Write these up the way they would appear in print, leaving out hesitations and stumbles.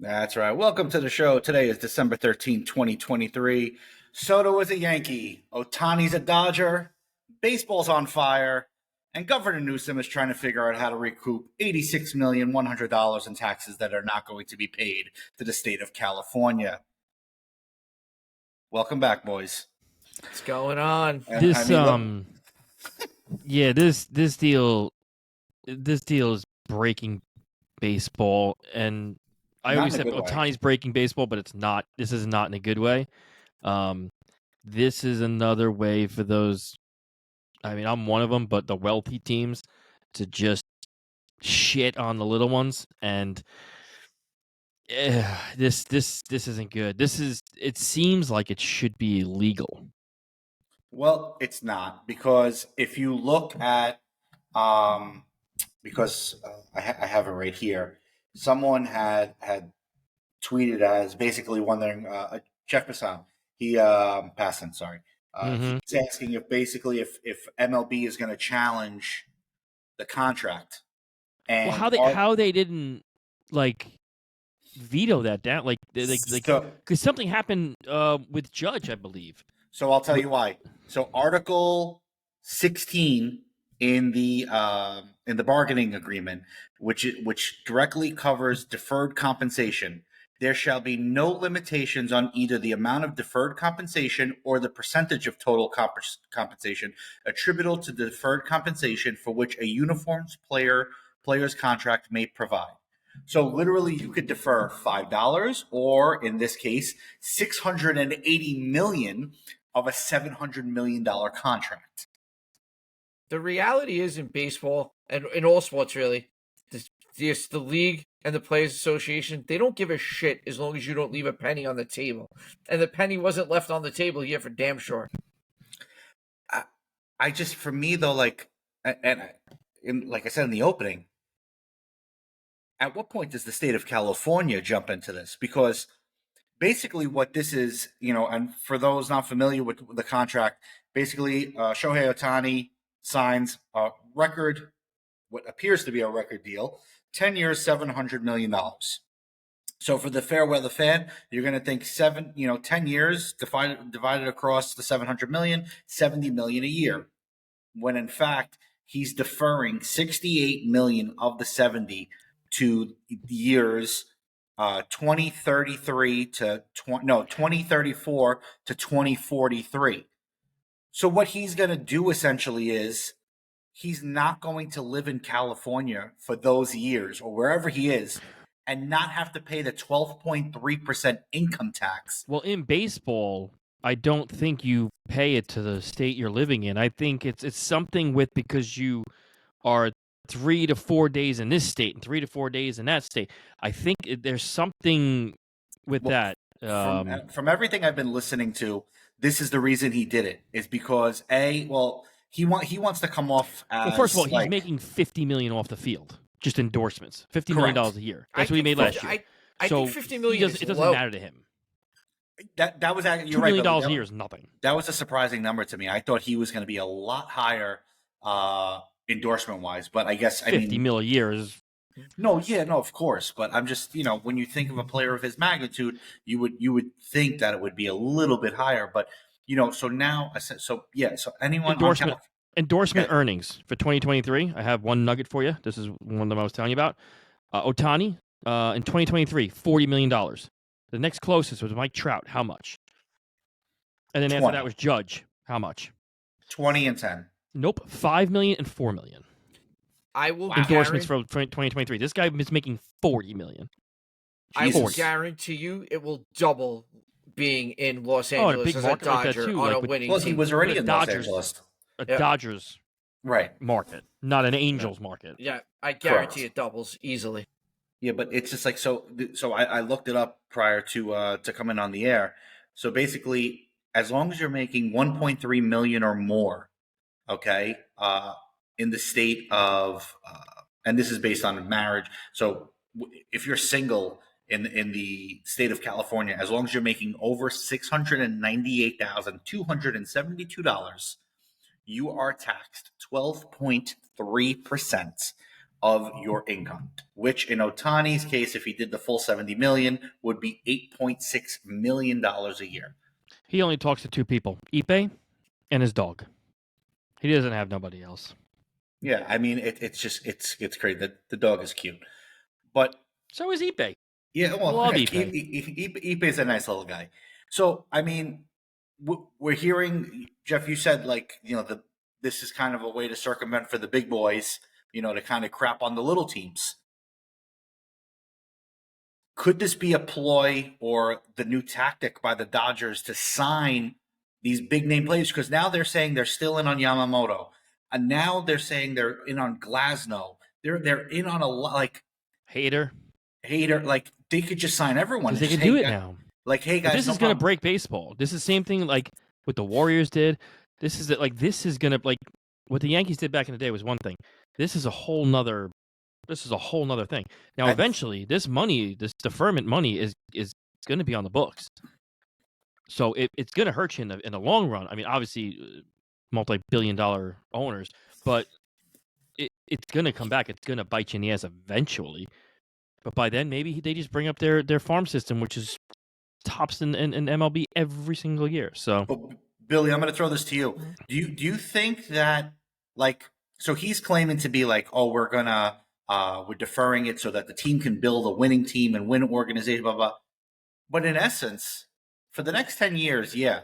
That's right. Welcome to the show. Today is December 13th, 2023. Soto is a Yankee. Otani's a Dodger. Baseball's on fire. And Governor Newsom is trying to figure out how to recoup $86,100,000 in taxes that are not going to be paid to the state of California. Welcome back, boys. What's going on? This deal is breaking baseball, and I always said Ohtani's breaking baseball, but it's not. This is not in a good way. This is another way for those. I mean, I'm one of them, but the wealthy teams to just shit on the little ones, and this isn't good. It seems like it should be illegal. Well, it's not, because if you look at because I have it right here. Someone had tweeted as basically wondering, Jeff Passan, he Passan, sorry. He's asking if basically if MLB is going to challenge the contract. And how they didn't veto that down, because something happened with Judge, I believe. So I'll tell you why. So Article 16 in the bargaining agreement, which directly covers deferred compensation. There shall be no limitations on either the amount of deferred compensation or the percentage of total compensation attributable to the deferred compensation for which a uniforms player's contract may provide. So literally, you could defer $5, or in this case, $680 million of a $700 million contract. The reality is, in baseball and in all sports, really, the league and the Players Association, they don't give a shit as long as you don't leave a penny on the table. And the penny wasn't left on the table here for damn sure. I just, for me though, like I said in the opening, at what point does the state of California jump into this? Because basically what this is, and for those not familiar with the contract, basically Shohei Otani signs a record, what appears to be a record deal, 10 years, $700 million. So for the fair weather fan, you're going to think 10 years divided across the 700 million, 70 million a year. When in fact, he's deferring 68 million of the 70 to years 2034 to 2043. So what he's going to do essentially is he's not going to live in California for those years or wherever he is and not have to pay the 12.3% income tax. Well, in baseball, I don't think you pay it to the state you're living in. I think it's something with, because you are 3 to 4 days in this state and 3 to 4 days in that state. I think there's something with that. From everything I've been listening to, this is the reason he did it. Is because he wants to come off as. Well, first of all, he's making $50 million off the field, just endorsements, $50 million a year. That's what he made last year. I think $50 million. It doesn't matter to him. That was actually, $2 million a year is nothing. That was a surprising number to me. I thought he was going to be a lot higher endorsement wise, but I guess $50 million a year is. No, of course. But I'm just, when you think of a player of his magnitude, you would think that it would be a little bit higher. But so now so anyone endorsement earnings for 2023. I have one nugget for you. This is one of them I was telling you about. Ohtani in 2023, $40 million. The next closest was Mike Trout. How much? And then 20. After that was Judge. How much? 20 and 10. Nope, $5 million and $4 million. I will endorsements for 2023. This guy is making $40 million. I will guarantee you it will double being in Los Angeles as a Dodger on a winning team. Well, he was already in Los Angeles. A Dodgers market, not an Angels market. Yeah, I guarantee it doubles easily. Yeah, but it's just like so I looked it up prior to coming on the air. So basically, as long as you're making 1.3 million or more, okay, in the state of, and this is based on marriage. So if you're single in the state of California, as long as you're making over $698,272, you are taxed 12.3% of your income, which in Otani's case, if he did the full $70 million, would be $8.6 million a year. He only talks to two people, Ipe and his dog. He doesn't have nobody else. Yeah, I mean, it's crazy. The dog is cute, but so is Ipe. Yeah, well, love heck, Ipe. Ipe is a nice little guy. So, I mean, we're hearing, Jeff, you said, like, this is kind of a way to circumvent for the big boys, to kind of crap on the little teams. Could this be a ploy or the new tactic by the Dodgers to sign these big name players? Because now they're saying they're still in on Yamamoto, and now they're saying they're in on Glasnow. They're in on a lot, like Hater. Like they could just sign everyone. They can do it now. Like, hey guys, this is going to break baseball. This is the same thing like what the Warriors did. This is going to, like, what the Yankees did back in the day was one thing. This is a whole nother thing. Now, eventually, this money, this deferment money, is going to be on the books. So it's going to hurt you in the long run. I mean, obviously, multi-billion-dollar owners, but it's going to come back. It's going to bite you in the ass eventually. But by then, maybe they just bring up their farm system, which is tops in MLB every single year. So, Billy, I'm going to throw this to you. Do you think that, like, so he's claiming to be like, oh, we're deferring it so that the team can build a winning team and win organization, blah, blah. But in essence, for the next 10 years, yeah.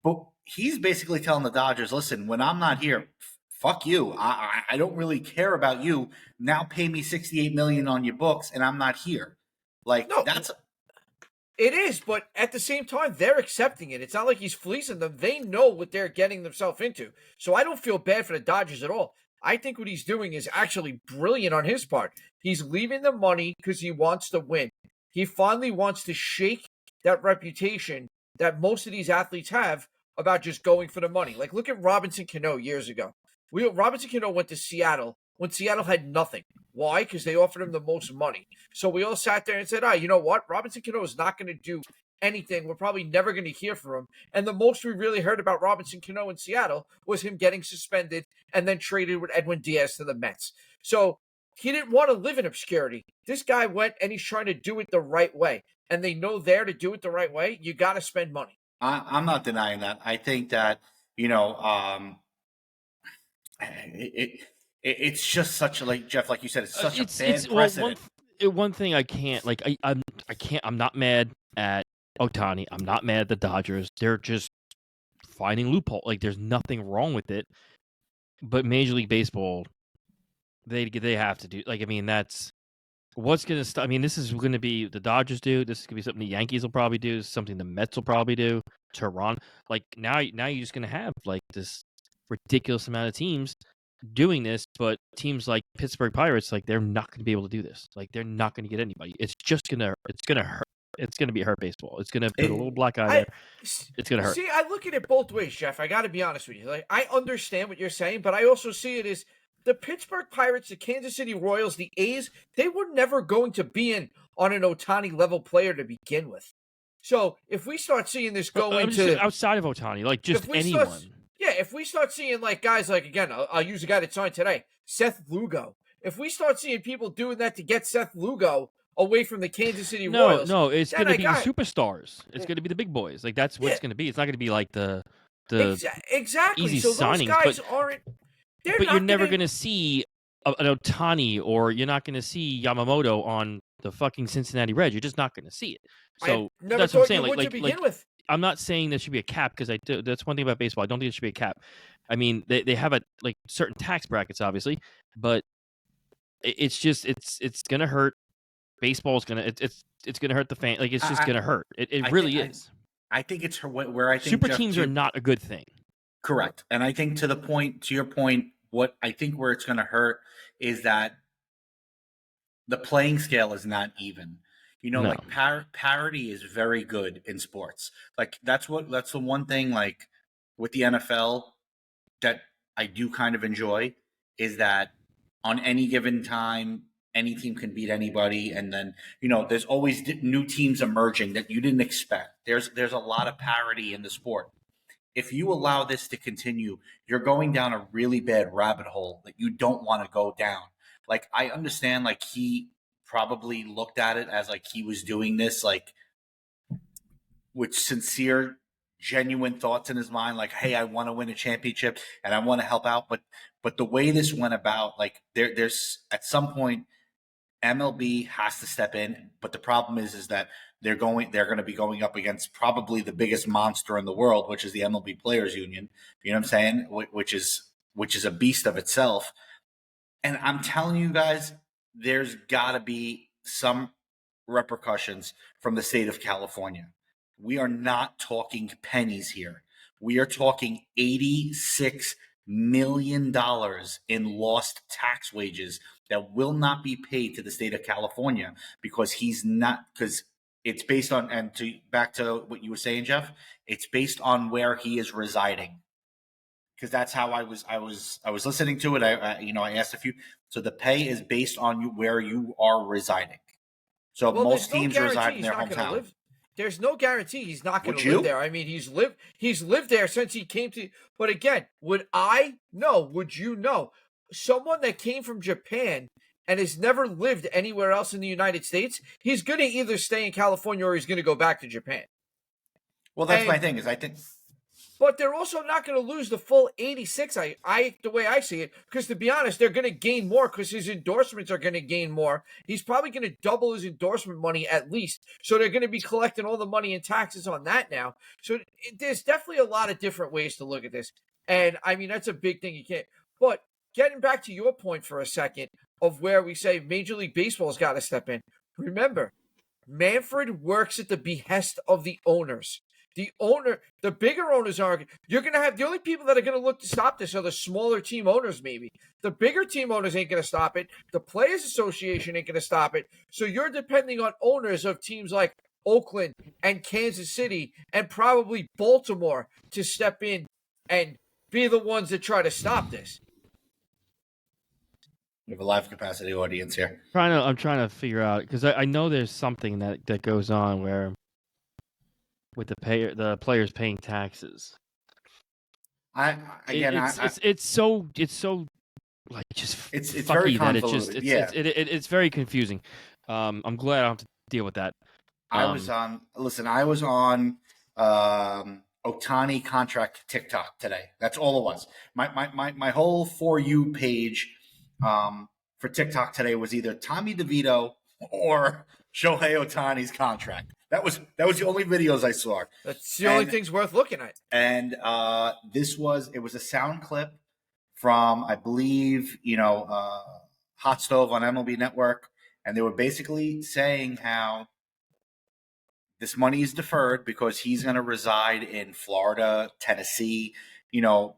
But he's basically telling the Dodgers, listen, when I'm not here, fuck you. I don't really care about you. Now pay me $68 million on your books, and I'm not here. Like, no, it is, but at the same time, they're accepting it. It's not like he's fleecing them. They know what they're getting themselves into. So I don't feel bad for the Dodgers at all. I think what he's doing is actually brilliant on his part. He's leaving the money because he wants to win. He finally wants to shake that reputation that most of these athletes have about just going for the money. Like, look at Robinson Cano years ago. Robinson Cano went to Seattle when Seattle had nothing. Why? Because they offered him the most money. So we all sat there and said, you know what? Robinson Cano is not going to do anything. We're probably never going to hear from him. And the most we really heard about Robinson Cano in Seattle was him getting suspended and then traded with Edwin Diaz to the Mets. So he didn't want to live in obscurity. This guy went and he's trying to do it the right way. And they know there to do it the right way, you got to spend money. I'm not denying that. I think that, it's just such a, like, Jeff, like you said, it's such a bad precedent. One thing I can't, like, I'm not mad at Ohtani. I'm not mad at the Dodgers. They're just finding loophole. Like, there's nothing wrong with it. But Major League Baseball, they have to do, like, I mean, that's what's going to stop. I mean, this is going to be the Dodgers do. This is going to be something the Yankees will probably do. Something the Mets will probably do. Toronto. Like, now you're just going to have, like, this ridiculous amount of teams doing this, but teams like Pittsburgh Pirates, like, they're not going to be able to do this. Like, they're not going to get anybody. It's going to hurt. It's going to be hurt baseball. It's going to put a little black eye there. It's going to hurt. See, I look at it both ways, Jeff. I got to be honest with you. Like, I understand what you're saying, but I also see it as the Pittsburgh Pirates, the Kansas City Royals, the A's, they were never going to be in on an Ohtani level player to begin with. So if we start seeing this go into outside of Ohtani, like, just anyone. If we start seeing, like, guys like, again, I'll use a guy that signed today, Seth Lugo. If we start seeing people doing that to get Seth Lugo away from the Kansas City Royals. No, it's going to be the superstars. It's going to be the big boys. Like, that's what it's going to be. It's not going to be like the exactly. easy so signings. Those guys aren't. But you're never going to see an Ohtani, or you're not going to see Yamamoto on the fucking Cincinnati Reds. You're just not going to see it. So that's what I'm saying. Like, I'm not saying there should be a cap, because that's one thing about baseball. I don't think there should be a cap. I mean, they have certain tax brackets, obviously, but it's just it's going to hurt. Baseball's gonna it's gonna hurt the fan. Like, it's just gonna hurt. It really is. I think it's where I think super teams are not a good thing. Correct, and I think to your point, what I think where it's gonna hurt is that the playing scale is not even. Like, parity is very good in sports. Like, that's the one thing, like, with the NFL that I do kind of enjoy, is that on any given time, any team can beat anybody, and then there's always new teams emerging that you didn't expect. There's a lot of parity in the sport. If you allow this to continue, you're going down a really bad rabbit hole that you don't want to go down. like I understand like he probably looked at it as like he was doing this like with sincere, genuine thoughts in his mind, like, hey, I want to win a championship and I want to help out. But the way this went about, like there's at some point MLB has to step in. But the problem is that they're going to be going up against probably the biggest monster in the world, which is the MLB Players Union. You know what I'm saying? Which is a beast of itself. And I'm telling you guys, there's got to be some repercussions from the state of California. We are not talking pennies here. We are talking $86 million in lost tax wages that will not be paid to the state of California because it's based on, and back to what you were saying, Jeff, it's based on where he is residing. Because that's how I was listening to it. I asked a few. So the pay is based on where you are residing. So most teams reside in their hometown. There's no guarantee he's not going to live there. I mean, he's lived there since he came to. But again, would I know? Would you know? Someone that came from Japan and has never lived anywhere else in the United States, he's going to either stay in California or he's going to go back to Japan. Well, that's my thing. Is I think. But they're also not going to lose the full 86, the way I see it, because to be honest, they're going to gain more because his endorsements are going to gain more. He's probably going to double his endorsement money at least. So they're going to be collecting all the money and taxes on that now. So there's definitely a lot of different ways to look at this. And I mean, that's a big thing you can't. But getting back to your point for a second of where we say Major League Baseball's got to step in. Remember, Manfred works at the behest of the owners. The bigger owners you're going to have, the only people that are going to look to stop this are the smaller team owners, maybe. The bigger team owners ain't going to stop it. The Players Association ain't going to stop it. So you're depending on owners of teams like Oakland and Kansas City and probably Baltimore to step in and be the ones that try to stop this. We have a live capacity audience here. I'm trying to figure out, because I know there's something that goes on where with the players paying taxes. It's so like just it's very convoluted. It's very confusing. I'm glad I don't have to deal with that. I was on Otani contract TikTok today. That's all it was. My whole For You page for TikTok today was either Tommy DeVito or Shohei Otani's contract. That was the only videos I saw. That's the only things worth looking at. And it was a sound clip from, I believe, Hot Stove on MLB Network, and they were basically saying how this money is deferred because he's going to reside in Florida, Tennessee.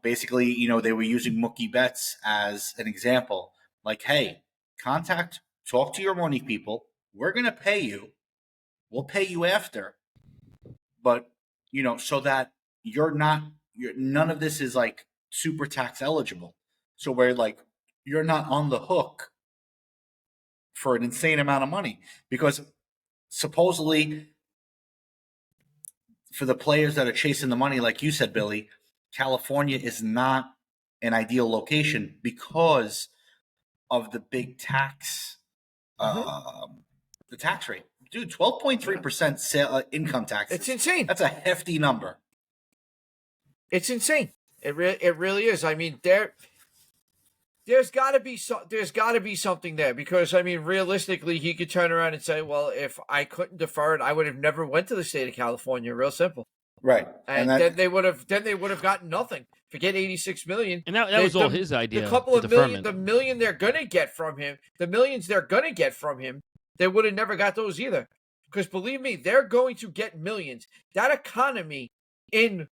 Basically, they were using Mookie Betts as an example. Like, hey, talk to your money people. We're going to pay you. We'll pay you after, but so that none of this is like super tax eligible. So where like you're not on the hook for an insane amount of money because supposedly for the players that are chasing the money, like you said, Billy, California is not an ideal location because of the big tax, the tax rate. Dude, 12.3% income tax. It's insane. That's a hefty number. It's insane. It really is. I mean, there's got to be something there because I mean, realistically, he could turn around and say, "Well, if I couldn't defer it, I would have never went to the state of California." Real simple. Right. And then they would have gotten nothing. Forget 86 million. And that was all his idea. The couple of million, the million they're gonna get from him, the millions they're gonna get from him. They would have never got those either. Because believe me, they're going to get millions. That economy in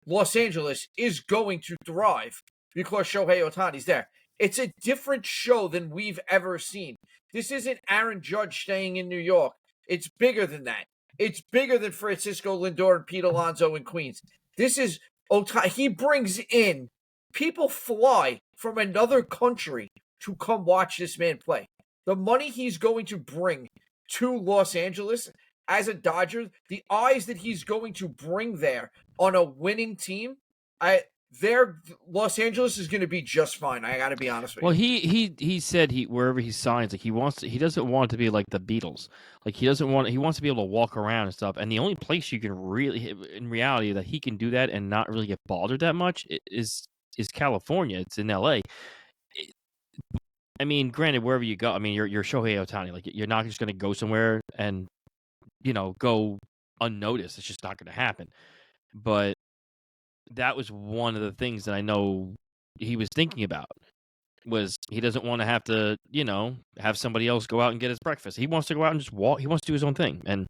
Los Angeles is going to thrive because Shohei Ohtani's there. It's a different show than we've ever seen. This isn't Aaron Judge staying in New York. It's bigger than that. It's bigger than Francisco Lindor and Pete Alonso in Queens. This is Ohtani. He brings in people fly from another country to come watch this man play. The money he's going to bring to Los Angeles as a Dodger, the eyes that he's going to bring there on a winning team, Los Angeles is going to be just fine. I got to be honest with Well, you. he said wherever he signs, like he doesn't want it to be like the Beatles. Like he wants to be able to walk around and stuff. And the only place you can really, in reality, that he can do that and not really get bothered that much is California. It's in LA. I mean, granted, wherever you go, I mean, you're Shohei Otani. Like you're not just going to go somewhere and go unnoticed. It's just not going to happen. But that was one of the things that I know he was thinking about. Was he doesn't want to have to, have somebody else go out and get his breakfast. He wants to go out and just walk. He wants to do his own thing. And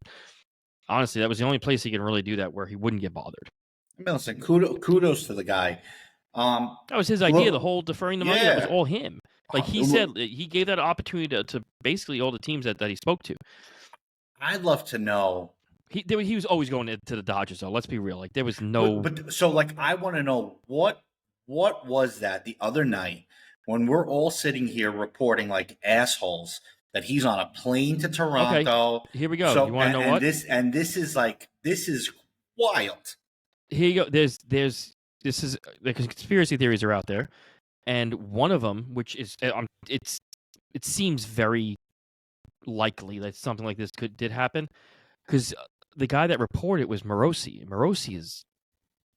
honestly, that was the only place he can really do that where he wouldn't get bothered. I mean, listen, kudos to the guy. That was his idea, the whole deferring the money. That was all him. Like he said, he gave that opportunity to basically all the teams that he spoke to. I'd love to know. He was always going to the Dodgers, though. Let's be real. Like there was no. But so, like, I want to know what was that the other night when we're all sitting here reporting like assholes that he's on a plane to Toronto. Okay, here we go. So, you want to know what? This is wild. Here you go. This is the conspiracy theories are out there, and one of them, which is it seems very likely that something like this did happen, because the guy that reported it was Morosi. Morosi is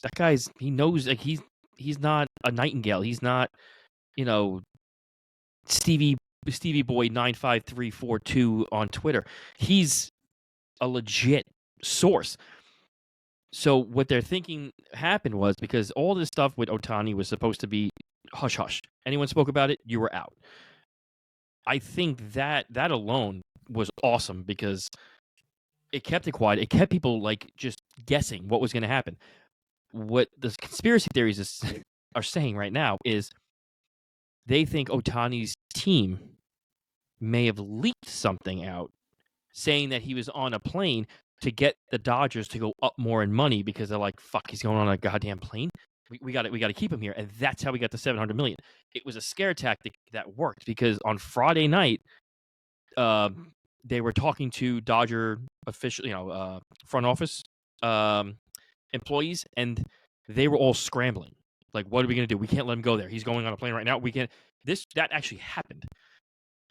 that guy's. He knows like he's not a Nightingale. He's not Stevie Boy 95342 on Twitter. He's a legit source. So what they're thinking happened was because all this stuff with Otani was supposed to be hush hush. Anyone spoke about it, you were out. I think that alone was awesome because it kept it quiet. It kept people like just guessing what was going to happen. What the conspiracy theories are saying right now is they think Otani's team may have leaked something out saying that he was on a plane to get the Dodgers to go up more in money because they're like, fuck, he's going on a goddamn plane. We got to keep him here. And that's how we got the $700 million. It was a scare tactic that worked because on Friday night, they were talking to Dodger official, front office employees, and they were all scrambling. Like, what are we going to do? We can't let him go there. He's going on a plane right now. We can't. That actually happened.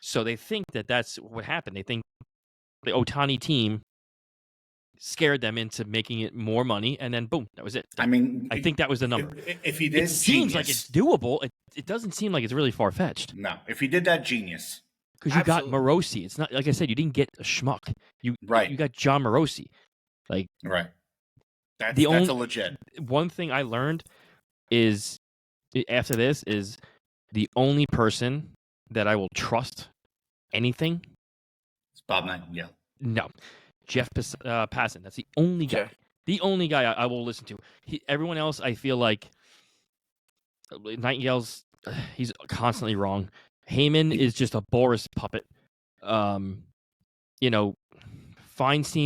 So they think that that's what happened. They think the Otani team scared them into making it more money, and then boom, that was it. I mean, I think that was the number. If he did, it seems like it's doable. It doesn't seem like it's really far fetched. No, if he did that, genius. Because you got Morosi. It's not like I said. You didn't get a schmuck. You got John Morosi. Like that's a legit. One thing I learned is after this is the only person that I will trust anything. It's Bob Nightingale. No. Jeff Passan. That's the only guy. Okay. The only guy I will listen to. Everyone else, I feel like Nightingale's. He's constantly wrong. Heyman is just a Boris puppet. Feinstein,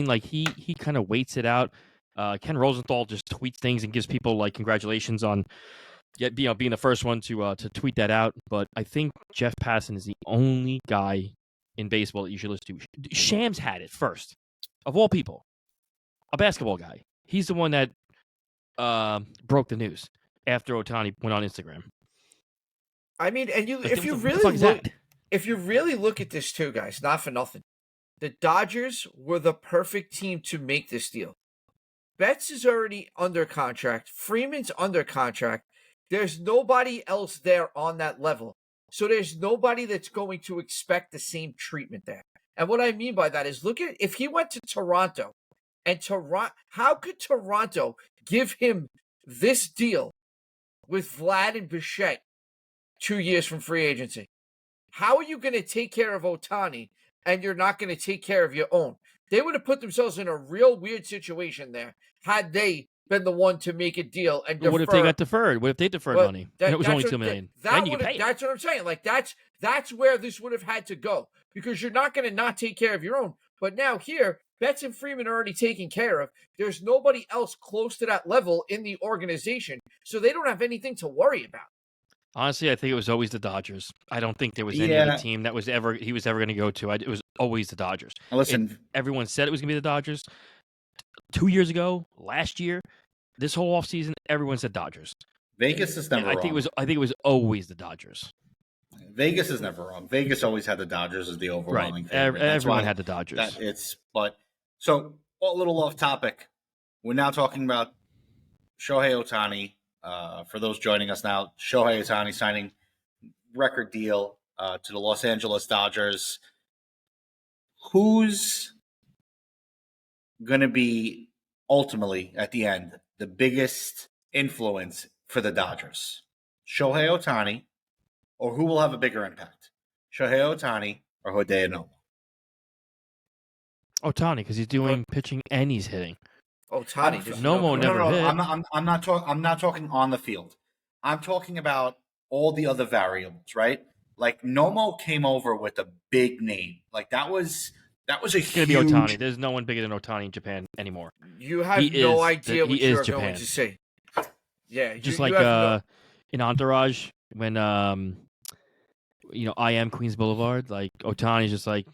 like he kind of waits it out. Ken Rosenthal just tweets things and gives people like congratulations on being the first one to tweet that out. But I think Jeff Passan is the only guy in baseball that you should listen to. Shams had it first. Of all people, a basketball guy. He's the one that broke the news after Otani went on Instagram. I mean, and if you really look at this too, guys, not for nothing, the Dodgers were the perfect team to make this deal. Betts is already under contract. Freeman's under contract. There's nobody else there on that level. So there's nobody that's going to expect the same treatment there. And what I mean by that is, look at if he went to Toronto, and how could Toronto give him this deal with Vlad and Bichette 2 years from free agency? How are you going to take care of Otani and you're not going to take care of your own? They would have put themselves in a real weird situation there had they been the one to make a deal and defer. What if they got deferred? What if they deferred money? And it was only $2 million. Then you pay. That's what I'm saying. Like that's where this would have had to go because you're not going to not take care of your own. But now here, Betts and Freeman are already taken care of. There's nobody else close to that level in the organization, so they don't have anything to worry about. Honestly, I think it was always the Dodgers. I don't think there was any other team that he was ever going to go to. It was always the Dodgers. Listen, everyone said it was going to be the Dodgers. 2 years ago, last year, this whole offseason, everyone said Dodgers. Vegas is never I think wrong. it was always the Dodgers. Vegas is never wrong. Vegas always had the Dodgers as the overwhelming favorite. Everyone had the Dodgers. So a little off topic. We're now talking about Shohei Otani. For those joining us now, Shohei Otani signing record deal to the Los Angeles Dodgers. Who's going to be ultimately at the end the biggest influence for the Dodgers? Shohei Otani, or who will have a bigger impact? Shohei Otani or Hideo Nomo? Otani, because he's doing pitching and he's hitting. Otani. Nomo never hit. I'm not talking on the field. I'm talking about all the other variables, right? Like Nomo came over with a big name. Like that was a It's huge. gonna be Otani. There's no one bigger than Otani in Japan anymore. You have no idea what you're going to say. Yeah, just like in Entourage when I am Queens Boulevard. Like Otani's just like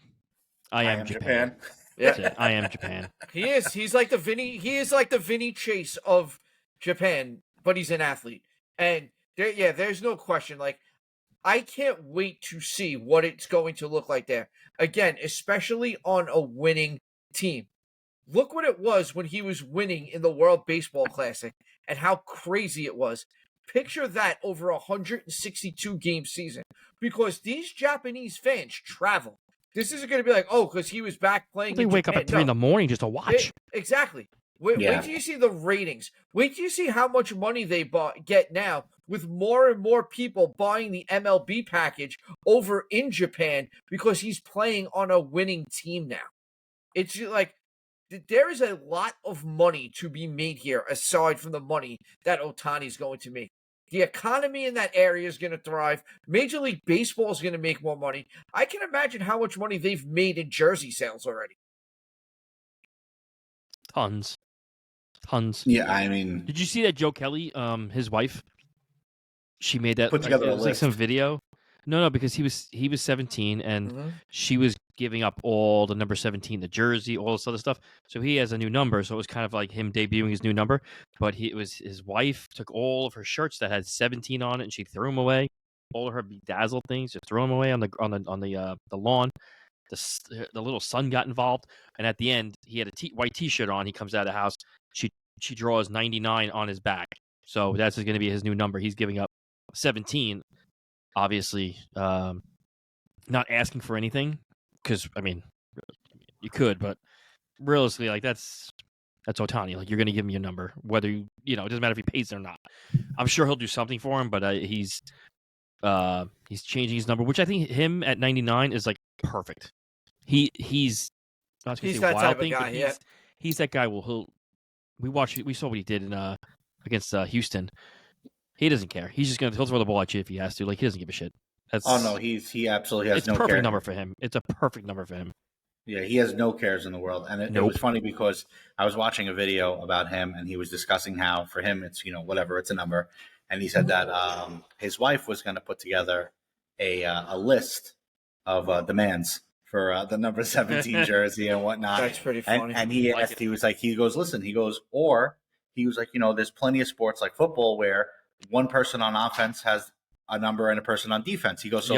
I am Japan. Yeah, I am Japan. He is. He's like the Vinny. He is like the Vinny Chase of Japan, but he's an athlete. And there's no question. Like, I can't wait to see what it's going to look like there. Again, especially on a winning team. Look what it was when he was winning in the World Baseball Classic and how crazy it was. Picture that over a 162 game season, because these Japanese fans travel. This isn't going to be like, because he was back playing. They wake up at 3 in the morning just to watch. Exactly. Wait till you see the ratings. Wait till you see how much money they get now, with more and more people buying the MLB package over in Japan because he's playing on a winning team now. It's like there is a lot of money to be made here aside from the money that Otani's going to make. The economy in that area is going to thrive. Major League Baseball is going to make more money. I can imagine how much money they've made in jersey sales already. Tons. Yeah, I mean, did you see that Joe Kelly, his wife? She made that put together it was like some video. No, because he was 17 and she was giving up all the number 17, the jersey, all this other stuff. So he has a new number. So it was kind of like him debuting his new number. But it was his wife took all of her shirts that had 17 on it and she threw them away. All of her bedazzled things, just threw them away on the lawn. The little son got involved, and at the end he had a white T-shirt on. He comes out of the house. She draws 99 on his back. So that's going to be his new number. He's giving up 17. Obviously, not asking for anything, because I mean, you could, but realistically, like that's Otani. Like you're going to give him your number, whether it doesn't matter if he pays it or not. I'm sure he'll do something for him, but he's changing his number, which I think him at 99 is like perfect. He's not going to say that wild type thing, of guy, but he's that guy. We saw what he did in against Houston. He doesn't care. He'll throw the ball at you if he has to. Like he doesn't give a shit. he absolutely has no care. It's a perfect number for him. It's a perfect number for him. Yeah, he has no cares in the world. And it was funny because I was watching a video about him and he was discussing how for him it's, whatever, it's a number. And he said that his wife was going to put together a list of demands for the number 17 jersey and whatnot. That's pretty funny. And he asked, he was like, there's plenty of sports like football where one person on offense has a number and a person on defense. He goes,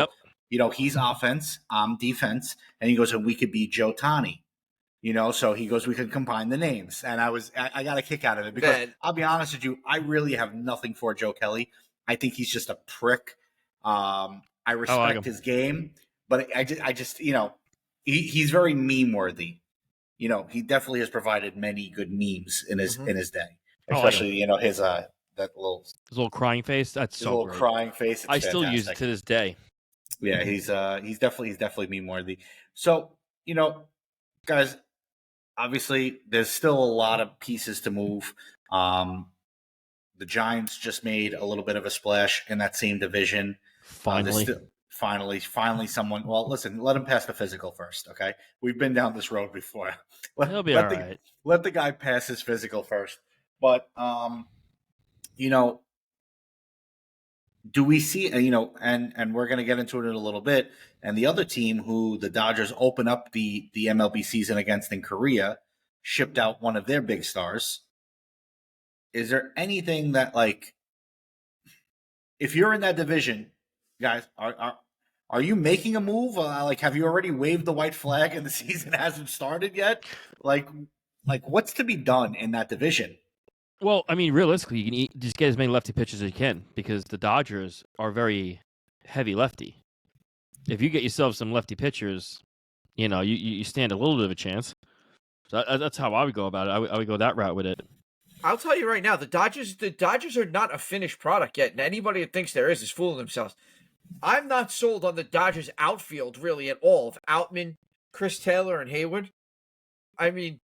he's offense, I'm defense. And he goes, and we could be Joe Tani, so he goes, we could combine the names. And I got a kick out of it because I'll be honest with you, I really have nothing for Joe Kelly. I think he's just a prick. I respect his game, but I just he's very meme worthy. He definitely has provided many good memes in his day, especially his that little crying face. That's so little great. crying face. I still use it to this day. Yeah, he's definitely meme worthy. So guys, obviously there's still a lot of pieces to move. The Giants just made a little bit of a splash in that same division. Finally, someone. Well, listen, let him pass the physical first, okay? We've been down this road before. He'll be all right. Let the guy pass his physical first. But do we see? And we're going to get into it in a little bit. And the other team, who the Dodgers open up the MLB season against in Korea, shipped out one of their big stars. Is there anything that if you're in that division, guys, are you making a move? Like, have you already waved the white flag and the season hasn't started yet? Like what's to be done in that division? Well, I mean, realistically, you can just get as many lefty pitchers as you can because the Dodgers are very heavy lefty. If you get yourself some lefty pitchers, you stand a little bit of a chance. So that's how I would go about it. I would go that route with it. I'll tell you right now, the Dodgers are not a finished product yet, and anybody that thinks there is fooling themselves. I'm not sold on the Dodgers outfield really at all. Of Outman, Chris Taylor, and Hayward. I mean,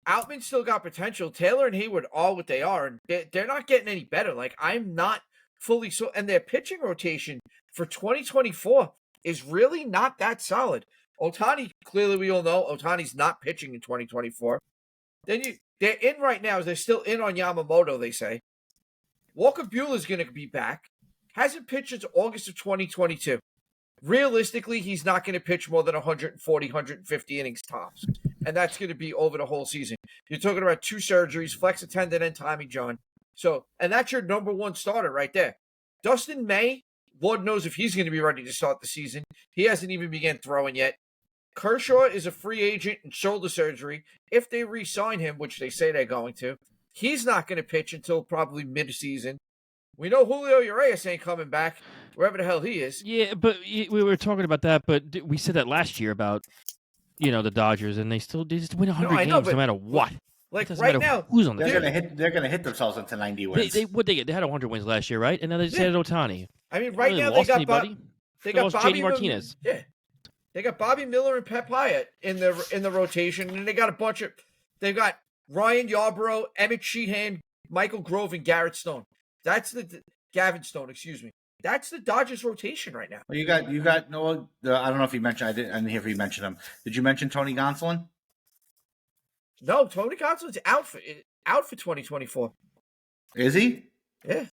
Outman still got potential. Taylor and Hayward are what they are, and they're not getting any better. Like, I'm not fully sold. And their pitching rotation for 2024 is really not that solid. Otani, clearly we all know, Otani's not pitching in 2024. They're in right now. They're still in on Yamamoto, they say. Walker Buehler's going to be back. Hasn't pitched since August of 2022. Realistically, he's not going to pitch more than 140, 150 innings tops. And that's going to be over the whole season. You're talking about 2 surgeries, flexor tendon and Tommy John. So, and that's your number 1 starter right there. Dustin May, Lord knows if he's going to be ready to start the season. He hasn't even begun throwing yet. Kershaw is a free agent and shoulder surgery. If they re-sign him, which they say they're going to, he's not going to pitch until probably mid-season. We know Julio Urias ain't coming back, wherever the hell he is. Yeah, but we were talking about that, but we said that last year about, the Dodgers, and they just win 100 games no matter what. Like right now, who's on the team. They're gonna hit themselves into 90 wins. They had 100 wins last year, right? And now they just added Otani. I mean, right now they got Bobby Martinez. Yeah, they got Bobby Miller and Pep Hyatt in the rotation, and they got a bunch of. They've got Ryan Yarbrough, Emmett Sheehan, Michael Grove, and Garrett Stone. That's Gavin Stone. Excuse me. That's the Dodgers rotation right now. Well, you got no. I don't know if you mentioned. I didn't hear if you mentioned him. Did you mention Tony Gonsolin? No, Tony Gonsolin's out for 2024. Is he? Yeah.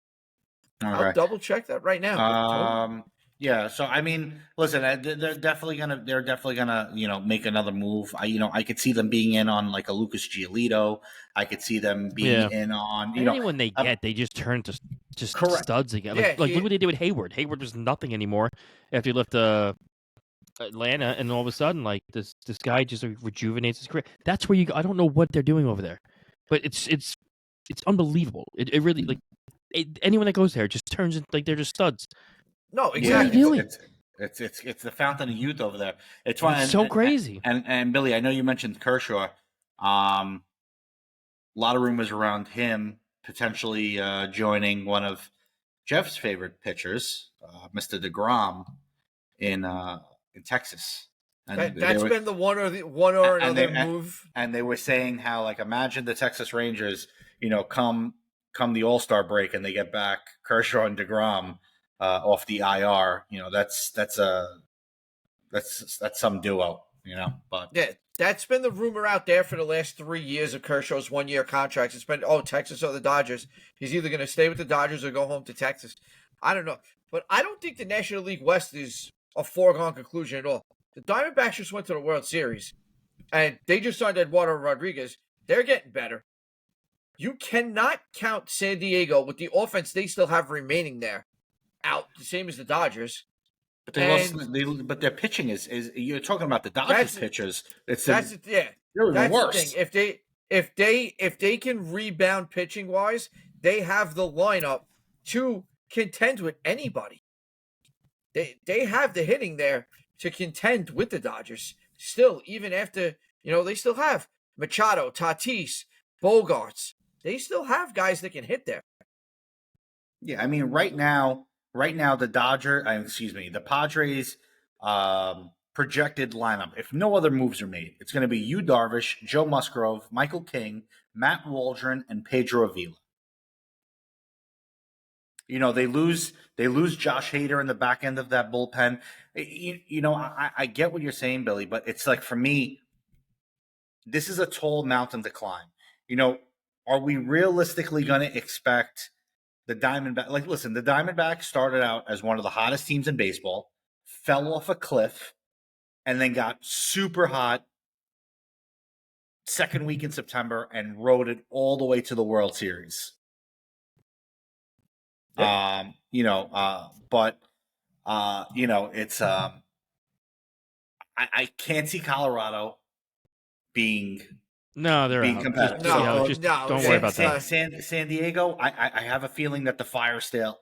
I'll double check that right now. Yeah. So I mean, listen, they're definitely gonna make another move. I could see them being in on like a Lucas Giolito. I could see them being in on anyone they get, they just turn to just correct. Studs again. Like look what they did with Hayward. Hayward was nothing anymore after he left Atlanta, and all of a sudden, like this guy just rejuvenates his career. That's where I don't know what they're doing over there, but it's unbelievable. It really anyone that goes there just turns into like they're just studs. No, exactly. It's the fountain of youth over there. It's fun. It's so crazy. And Billy, I know you mentioned Kershaw. A lot of rumors around him potentially joining one of Jeff's favorite pitchers, Mr. DeGrom, in Texas. And that's been the one or another move. And they were saying how, like, imagine the Texas Rangers, come the All-Star break and they get back Kershaw and DeGrom off the IR. That's some duo. But yeah, that's been the rumor out there for the last 3 years of Kershaw's 1-year contracts. It's been Texas or the Dodgers. He's either going to stay with the Dodgers or go home to Texas. I don't know, but I don't think the National League West is a foregone conclusion at all. The Diamondbacks just went to the World Series, and they just signed Eduardo Rodriguez. They're getting better. You cannot count San Diego with the offense they still have remaining there out, the same as the Dodgers. But but their pitching is you're talking about the Dodgers pitchers. They're the worst. The thing. If they can rebound pitching wise, they have the lineup to contend with anybody. They have the hitting there to contend with the Dodgers. Still, even after, they still have Machado, Tatis, Bogarts. They still have guys that can hit there. Yeah, I mean, right now, the Padres projected lineup, if no other moves are made, it's going to be Yu Darvish, Joe Musgrove, Michael King, Matt Waldron, and Pedro Avila. They lose Josh Hader in the back end of that bullpen. I get what you're saying, Billy, but it's like, for me, this is a tall mountain to climb. Are we realistically going to expect the Diamondbacks? Like, listen, the Diamondbacks started out as one of the hottest teams in baseball, fell off a cliff, and then got super hot second week in September and rode it all the way to the World Series. Yep. But it's I can't see Colorado being No, they're out. competitive. Just, No, just no, don't worry about that. San Diego, I have a feeling that the fire sale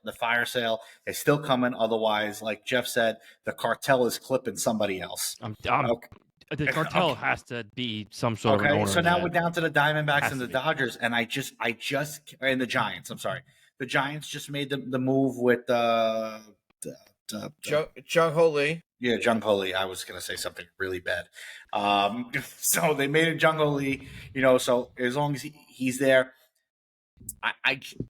is still coming. Otherwise, like Jeff said, the cartel is clipping somebody else. Okay. The cartel Okay. has to be some sort of an owner. So in now that. we're down to the Diamondbacks Has and to the be. Dodgers, and and the Giants. I'm sorry, the Giants just made the move with Jung Ho Lee. yeah, Jung Ho Lee. I was going to say something really bad. So they made it Jung Ho Lee. So as long as he's there,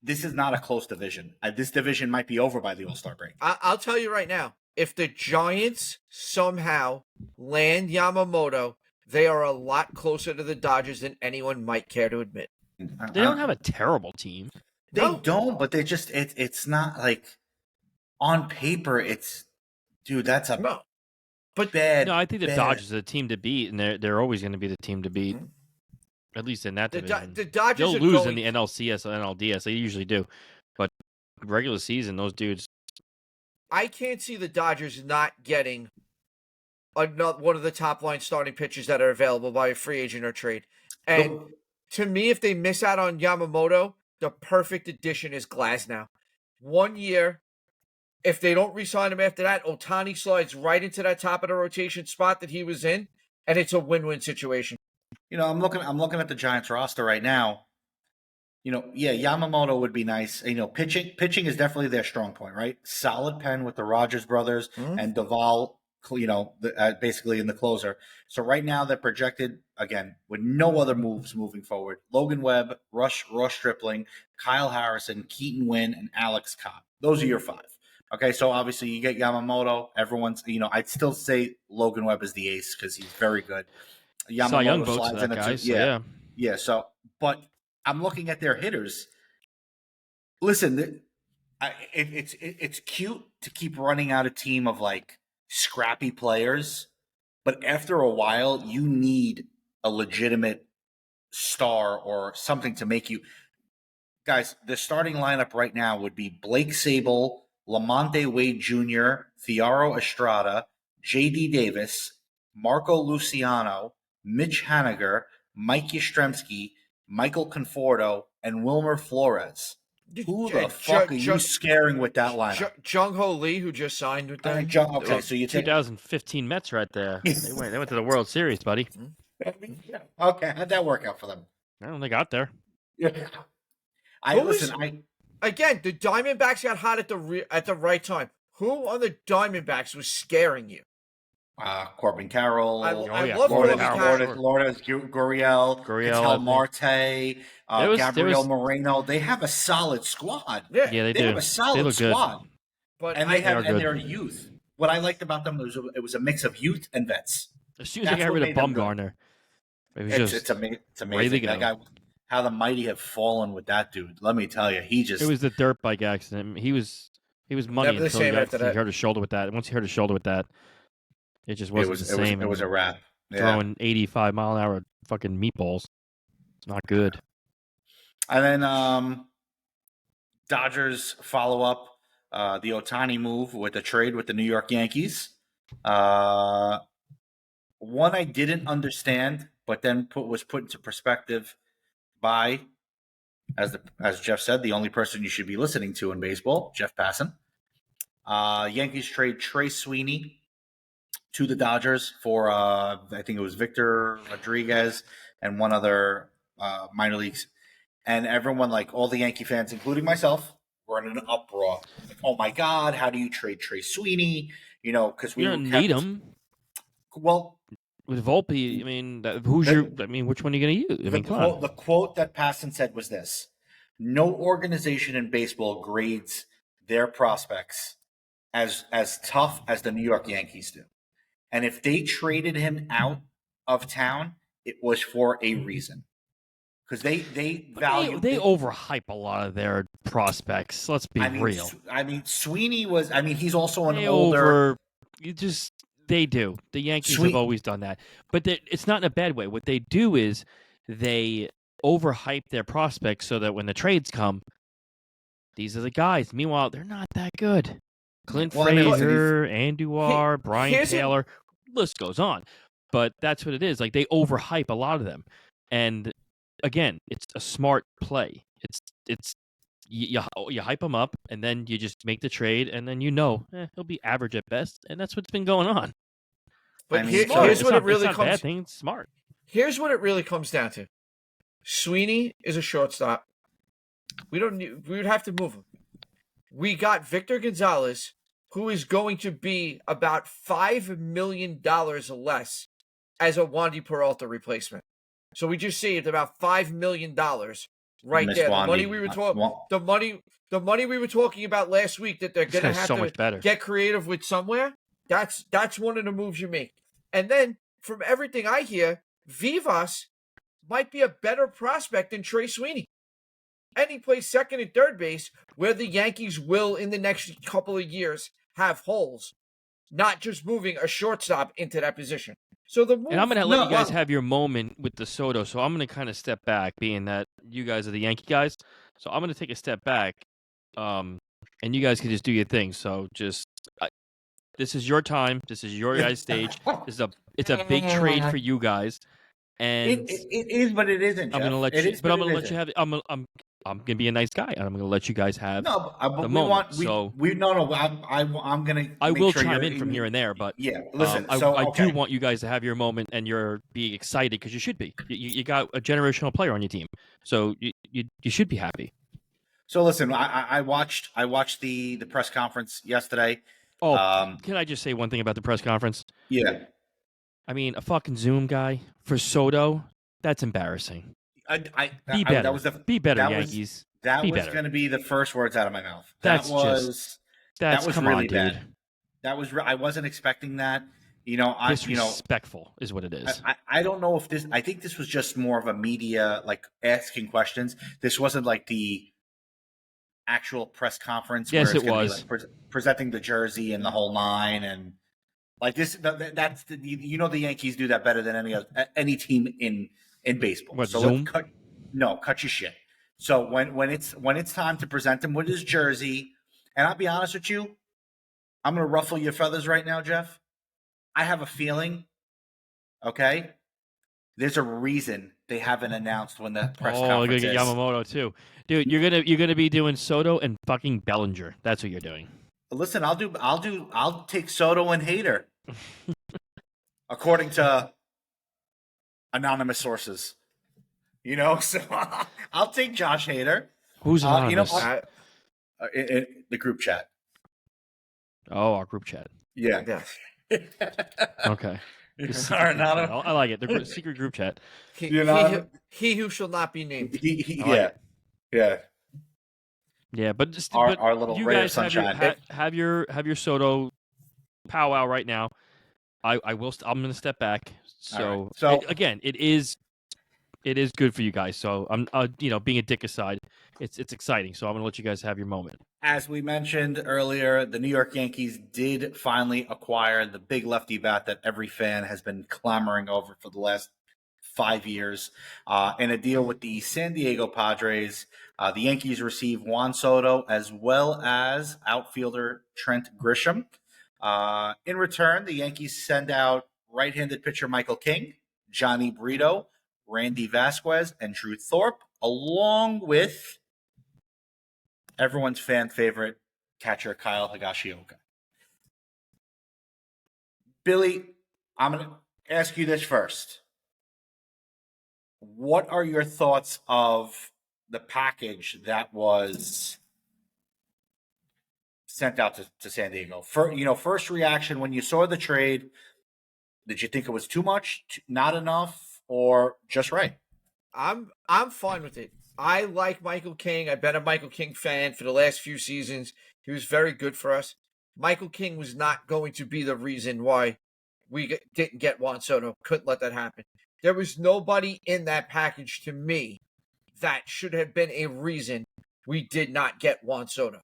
this is not a close division. This division might be over by the All-Star break. I'll tell you right now, if the Giants somehow land Yamamoto, they are a lot closer to the Dodgers than anyone might care to admit. They don't have a terrible team. They don't, but they just it's not like on paper. That's a No. But bad. No, I think the bad. Dodgers are the team to beat, and they're always going to be the team to beat. At least in that division. The Dodgers They'll are lose going... in the NLCS or NLDS. They usually do. But regular season, those dudes. I can't see the Dodgers not getting one of the top line starting pitchers that are available by a free agent or trade. And to me, if they miss out on Yamamoto, the perfect addition is Glasnow. 1 year. If they don't re-sign him after that, Otani slides right into that top of the rotation spot that he was in, and it's a win-win situation. I'm looking at the Giants roster right now. Yamamoto would be nice. Pitching is definitely their strong point, right? Solid pen with the Rogers brothers and Duvall, basically in the closer. So right now they're projected, again, with no other moves moving forward. Logan Webb, Ross Stripling, Kyle Harrison, Keaton Wynn, and Alex Cobb. Those are your five. Okay, so obviously you get Yamamoto. Everyone's, I'd still say Logan Webb is the ace because he's very good. Cy Young Yamamoto votes slides for that in guy, yeah. Yeah, so, but I'm looking at their hitters. Listen, it's cute to keep running out a team of like scrappy players, but after a while, you need a legitimate star or something to make you. Guys, the starting lineup right now would be Blake Sable, Lamonte Wade Jr., Thiaro Estrada, J.D. Davis, Marco Luciano, Mitch Haniger, Mike Yastrzemski, Michael Conforto, and Wilmer Flores. Who the fuck are you scaring with that lineup? Jung Ho Lee, who just signed with them. Okay, so you take 2015 Mets right there. They went to the World Series, buddy. Okay, how'd that work out for them? I don't think they got there. Again, the Diamondbacks got hot at the right time. Who on the Diamondbacks was scaring you? Corbin Carroll. I love Corbin Carroll. Lourdes Gurriel, Ketel Marte, Gabriel Moreno. They have a solid squad. Yeah, they do. They have a solid squad. Good. But and their youth. What I liked about them was it was a mix of youth and vets. As soon as they got rid of Bumgarner, it's amazing. That guy, how the mighty have fallen with that dude. Let me tell you, it was the dirt bike accident. He was money until he hurt his shoulder with that. Once he hurt his shoulder with that, it just wasn't the same. It was a wrap. Throwing 85-mile-an-hour fucking meatballs. It's not good. And then Dodgers follow up the Otani move with a trade with the New York Yankees. One I didn't understand, but then was put into perspective by, as Jeff said, the only person you should be listening to in baseball, Jeff Passan. Yankees trade Trey Sweeney to the Dodgers for I think it was Victor Rodriguez and one other minor leagues. And everyone, like all the Yankee fans, including myself, were in an uproar. Like, oh my God, how do you trade Trey Sweeney? Because we don't need him. Well, with Volpe, which one are you going to use? The quote that Passan said was this: "No organization in baseball grades their prospects as tough as the New York Yankees do. And if they traded him out of town, it was for a reason. Because they value... They overhype a lot of their prospects. Let's be real. Sweeney was... he's also an older... They do. The Yankees have always done that. But it's not in a bad way. What they do is they overhype their prospects so that when the trades come, these are the guys. Meanwhile, they're not that good. Clint Well, I mean, listen, Frazier, Andujar, Brian here's a- Taylor, list goes on. But that's what it is. Like, they overhype a lot of them. And again, it's a smart play. It's you hype him up, and then you just make the trade, and then he'll be average at best, and that's what's been going on. But I mean, here's so what it really it's not a bad comes. thing. It's smart. Here's what it really comes down to. Sweeney is a shortstop. We would have to move him. We got Victor Gonzalez, who is going to be about $5 million less as a Wandy Peralta replacement. So we just saved about $5 million right Miss there. Wandy. The money we were the money we were talking about last week that they're This going to guy's have so to much better. get creative with somewhere. That's one of the moves you make. And then from everything I hear, Vivas might be a better prospect than Trey Sweeney. And he plays second and third base, where the Yankees will, in the next couple of years, have holes, not just moving a shortstop into that position. So the move, And I'm going to let you guys have your moment with the Soto. So I'm going to kind of step back, being that you guys are the Yankee guys. So I'm going to take a step back, and you guys can just do your thing. So this is your time. This is your guys' stage. It's a big trade for you guys. And it is, but it isn't. I'm Jeff. going to let It you. is, But I'm going to it let you isn't. have. I'm going to be a nice guy, and I'm going to let you guys have. No, but the we moment, want so- we no. I'm gonna. I make will sure chime you're in from here and there, but yeah. Listen, I okay. do want you guys to have your moment, and you're being excited because you should be. You got a generational player on your team, so you should be happy. So listen, I watched the press conference yesterday. Oh, can I just say one thing about the press conference? Yeah. I mean, a fucking Zoom guy for Soto, that's embarrassing. Be better. Be better, Yankees. That Be was better. going to be the first words out of my mouth. That's That was come really on, dude. bad. That was I wasn't expecting that. Disrespectful is what it is. I don't know if this. I think this was just more of a media like asking questions. This wasn't like the actual press conference. Yes, where it's it gonna was. Be like presenting the jersey and the whole nine and like this. That's the Yankees do that better than any team in baseball. What, So Zoom? cut your shit. So when it's time to present him with his jersey, and I'll be honest with you, I'm going to ruffle your feathers right now, Jeff. I have a feeling, okay, there's a reason they haven't announced when the press You're conference gonna get is. Yamamoto too, dude. You're gonna be doing Soto and fucking Bellinger. That's what you're doing. Listen, I'll take Soto and Hader, according to anonymous sources. So I'll take Josh Hader. Who's anonymous? In the group chat. Oh, our group chat. Yeah. Okay. Our anonymous. I like it. The secret group chat. He who shall not be named. Yeah. Yeah, but just our little you ray of guys sunshine. have your Soto powwow right now. I will. I'm going to step back. So, right. So again, it is good for you guys. So I'm being a dick aside, it's exciting. So I'm going to let you guys have your moment. As we mentioned earlier, the New York Yankees did finally acquire the big lefty bat that every fan has been clamoring over for the last 5 years. In a deal with the San Diego Padres, the Yankees receive Juan Soto as well as outfielder Trent Grisham. In return, the Yankees send out right-handed pitcher Michael King, Johnny Brito, Randy Vasquez, and Drew Thorpe, along with everyone's fan favorite catcher Kyle Higashioka. Billy, I'm going to ask you this first. What are your thoughts of the package that was sent out to San Diego? First reaction when you saw the trade, did you think it was too much, not enough, or just right? I'm fine with it. I like Michael King. I've been a Michael King fan for the last few seasons. He was very good for us. Michael King was not going to be the reason why we didn't get Juan Soto. Couldn't let that happen. There was nobody in that package to me that should have been a reason we did not get Juan Soto.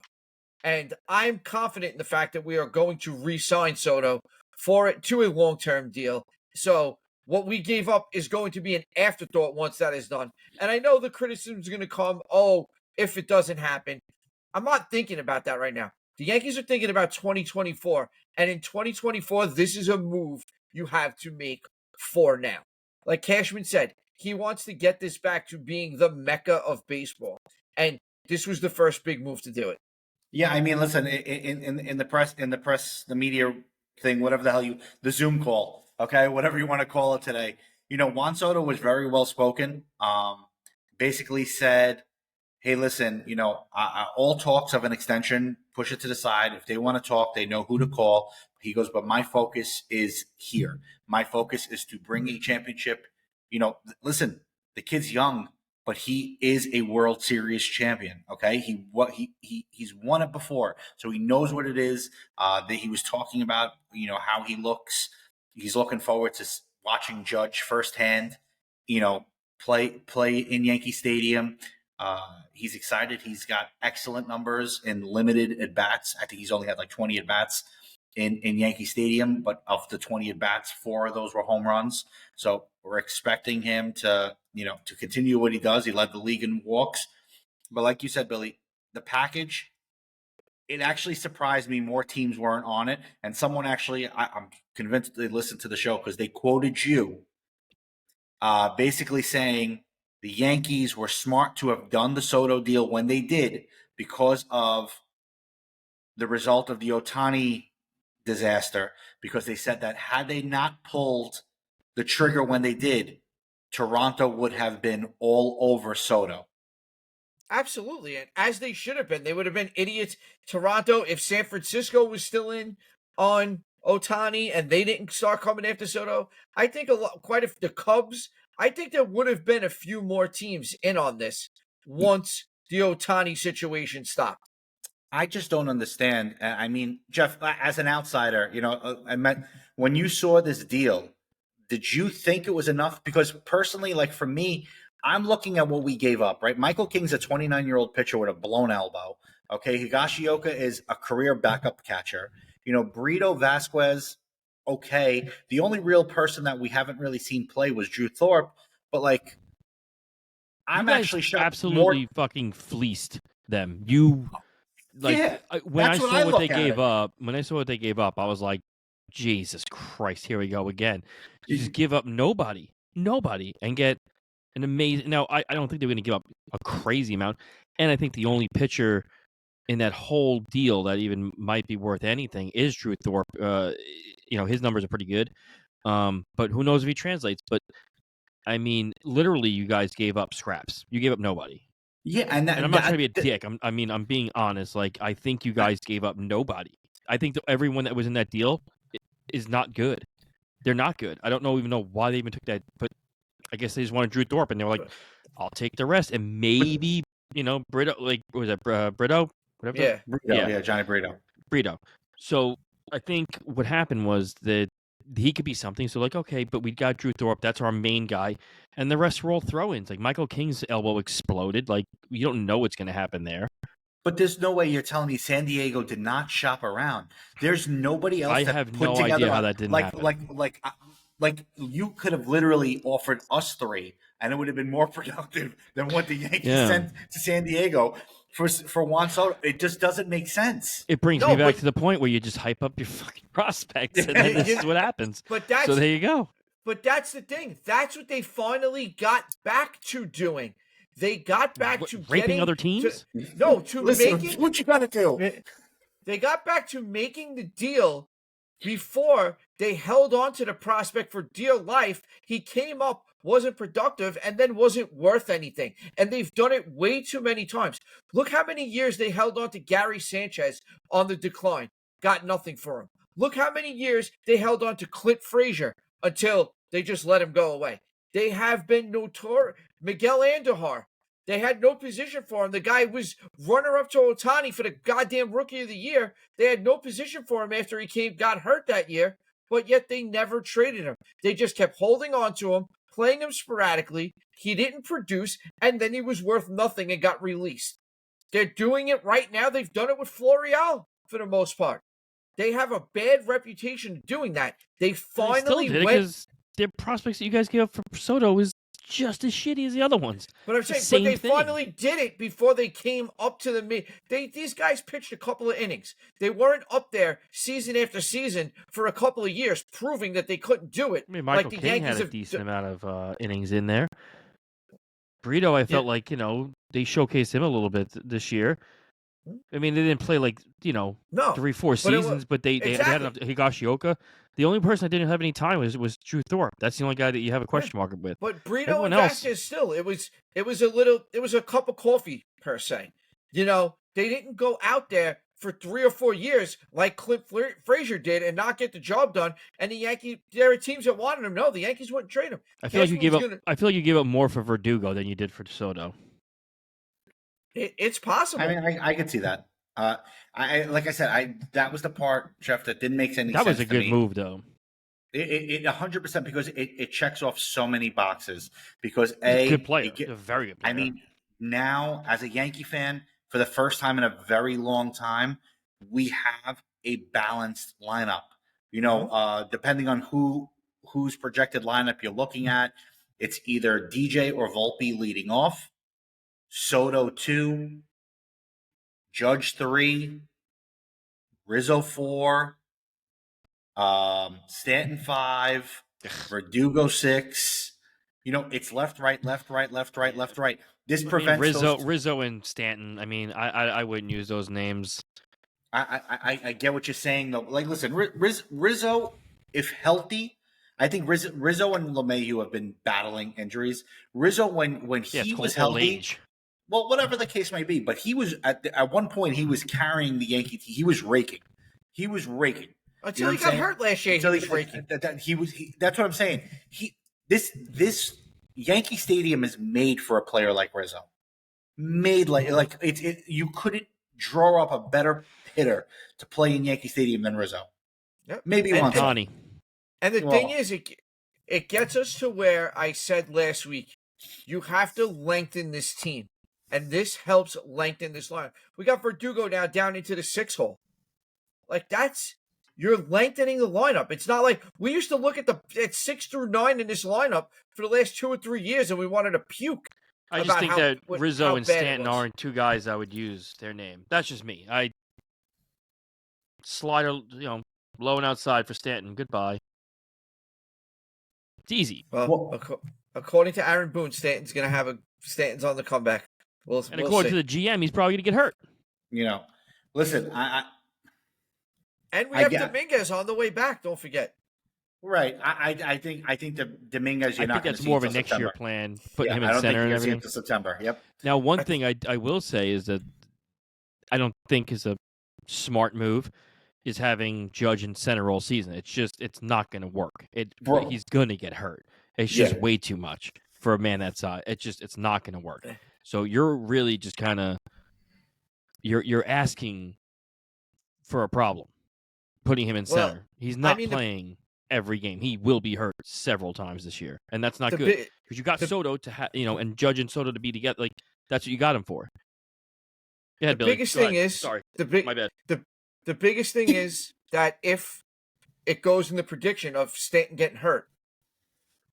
And I'm confident in the fact that we are going to re-sign Soto to a long-term deal. So what we gave up is going to be an afterthought once that is done. And I know the criticism is going to come, if it doesn't happen. I'm not thinking about that right now. The Yankees are thinking about 2024. And in 2024, this is a move you have to make for now. Like Cashman said, he wants to get this back to being the mecca of baseball. And this was the first big move to do it. Yeah, I mean, listen, in the press, the media thing, whatever the hell the Zoom call, okay, whatever you want to call it today. Juan Soto was very well spoken. Basically said, hey, listen, all talks of an extension, push it to the side. If they want to talk, they know who to call. He goes, but my focus is here. My focus is to bring a championship. Listen, the kid's young, but he is a World Series champion. Okay, he's won it before, so he knows what it is. That he was talking about, how he looks. He's looking forward to watching Judge firsthand. Play in Yankee Stadium. He's excited. He's got excellent numbers in limited at bats. I think he's only had like 20 at bats in Yankee Stadium, but of the 20 at bats, 4 of those were home runs. So we're expecting him to continue what he does. He led the league in walks. But like you said, Billy, the package, it actually surprised me more teams weren't on it. And someone actually, I'm convinced they listened to the show because they quoted you basically saying the Yankees were smart to have done the Soto deal when they did because of the result of the Otani disaster, because they said that had they not pulled the trigger when they did, Toronto would have been all over Soto. Absolutely. And as they should have been. They would have been idiots. Toronto, if San Francisco was still in on Otani and they didn't start coming after Soto, I think the Cubs, I think there would have been a few more teams in on this once the Otani situation stopped. I just don't understand. I mean, Jeff, as an outsider, I meant when you saw this deal, did you think it was enough? Because personally, like for me, I'm looking at what we gave up, right? Michael King's a 29-year-old pitcher with a blown elbow. Okay, Higashioka is a career backup catcher. Brito, Vasquez, okay. The only real person that we haven't really seen play was Drew Thorpe, but like, I'm actually shocked. Absolutely fucking fleeced them. When I saw what they gave up, I was like, Jesus Christ, here we go again. You just give up nobody, and get an amazing. Now, I don't think they're going to give up a crazy amount, and I think the only pitcher in that whole deal that even might be worth anything is Drew Thorpe. His numbers are pretty good, but who knows if he translates? But I mean, literally, you guys gave up scraps. You gave up nobody. Yeah, and I'm not trying to be a dick. I'm being honest. Like, I think you guys gave up nobody. I think that everyone that was in that deal is not good. They're not good. I don't even know why they even took that, but I guess they just wanted Drew Thorpe, and they were like, "I'll take the rest." And maybe Brito, like was it Brito? Whatever. Yeah. Brito, yeah, Johnny Brito. Brito. So I think what happened was that he could be something. So like, okay, but we got Drew Thorpe. That's our main guy. And the rest were all throw-ins. Like Michael King's elbow exploded. Like you don't know what's going to happen there. But there's no way you're telling me San Diego did not shop around. There's nobody else. I have no idea how that didn't happen. Like you could have literally offered us 3, and it would have been more productive than what the Yankees sent to San Diego for Juan Soto. It just doesn't make sense. It brings me back to the point where you just hype up your fucking prospects, and then this is what happens. So there you go. But that's the thing. That's what they finally got back to doing. They got back to raping other teams. Making what you gotta do. They got back to making the deal before they held on to the prospect for dear life. He came up, wasn't productive, and then wasn't worth anything. And they've done it way too many times. Look how many years they held on to Gary Sanchez on the decline. Got nothing for him. Look how many years they held on to Clint Frazier until they just let him go away. They have been notorious. Miguel Andujar, they had no position for him. The guy was runner-up to Otani for the goddamn Rookie of the Year. They had no position for him after he got hurt that year, but yet they never traded him. They just kept holding on to him, playing him sporadically. He didn't produce, and then he was worth nothing and got released. They're doing it right now. They've done it with Florial for the most part. They have a bad reputation doing that. They finally went... because their prospects that you guys gave up for Soto is just as shitty as the other ones. But I'm saying, Same but they thing. finally did it before they came up to the mid. These guys pitched a couple of innings. They weren't up there season after season for a couple of years, proving that they couldn't do it. I mean, Michael like the King Yankees had a decent amount of innings in there. Burrito, I felt like, they showcased him a little bit this year. I mean, they didn't play like, No, 3-4 seasons, but they had enough. Higashioka. The only person that didn't have any time was Drew Thorpe. That's the only guy that you have a question mark with. But Brito Everyone and else, Vasquez still, it was a cup of coffee per se. They didn't go out there for 3 or 4 years like Clint Frazier did and not get the job done. And there are teams that wanted him. No, the Yankees wouldn't trade him. I feel like you gave up. I feel like you gave up more for Verdugo than you did for Soto. It's possible. I mean, I could see that. Like I said, that was the part, Jeff, that didn't make any sense. That was a good me. move, though. It 100% because it checks off so many boxes. Because good player, a very good player. I mean, now as a Yankee fan, for the first time in a very long time, we have a balanced lineup. Depending on whose projected lineup you're looking at, it's either DJ or Volpe leading off, Soto 2, Judge 3, Rizzo 4, Stanton 5, Verdugo 6. It's left, right, left, right, left, right, left, right. This prevents Rizzo and Stanton. I mean, I wouldn't use those names. I get what you're saying though. Like, listen, Rizzo, if healthy, I think Rizzo and LeMahieu have been battling injuries. Rizzo, when he was healthy, age. Well, whatever the case may be, but he was at one point he was carrying the Yankee team. He was raking. Until he got hurt last year. He was raking. That's what I'm saying. This Yankee Stadium is made for a player like Rizzo. Made like you couldn't draw up a better hitter to play in Yankee Stadium than Rizzo. Yep. Maybe once. And the thing is, it gets us to where I said last week, you have to lengthen this team. And this helps lengthen this line. We got Verdugo now down into the 6 hole. Like, you're lengthening the lineup. It's not like we used to look at 6 through 9 in this lineup for the last 2 or 3 years and we wanted to puke. I just think that Rizzo and Stanton aren't two guys I would use their name. That's just me. Slider, low and outside for Stanton. Goodbye. It's easy. Well, according to Aaron Boone, Stanton's on the comeback. According to the GM, he's probably going to get hurt. Listen, and we have Dominguez on the way back. Don't forget. Right. I think the Dominguez. I think that's more of a next year plan. Putting him in center and everything. To September. Yep. Now, one thing I will say is that I don't think is a smart move is having Judge in center all season. It's not going to work. He's going to get hurt. It's just way too much for a man that size. It's not going to work. So you're really just kind of you're asking for a problem, putting him in center. He's not playing every game. He will be hurt several times this year, and that's not good because you got Soto to and Judge and Soto to be together. Like that's what you got him for. Go ahead, Billy. Biggest thing is sorry, my bad. The biggest thing is that if it goes in the prediction of Stanton getting hurt,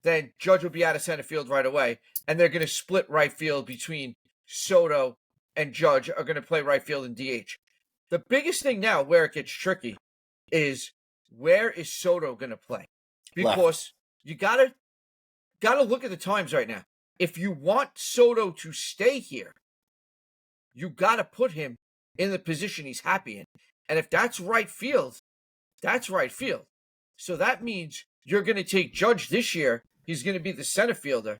then Judge will be out of center field right away, and they're going to split right field between Soto and Judge are going to play right field and DH. The biggest thing now where it gets tricky is where is Soto going to play? Because you gotta look at the times right now. If you want Soto to stay here, you got to put him in the position he's happy in. And if that's right field, that's right field. So that means you're going to take Judge this year. He's going to be the center fielder.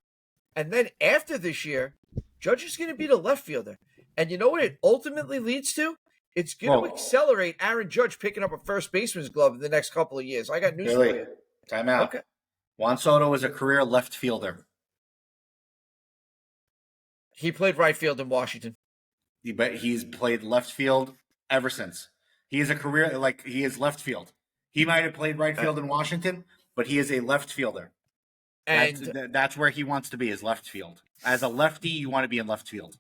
And then after this year, Judge is going to be the left fielder. And you know what it ultimately leads to? It's going to accelerate Aaron Judge picking up a first baseman's glove in the next couple of years. I got news for you. Time out. Okay. Juan Soto is a career left fielder. He played right field in Washington. But he's played left field ever since. He is a career, he is left field. He might have played right field in Washington, but he is a left fielder. And that's where he wants to be, is left field. As a lefty, you want to be in left field.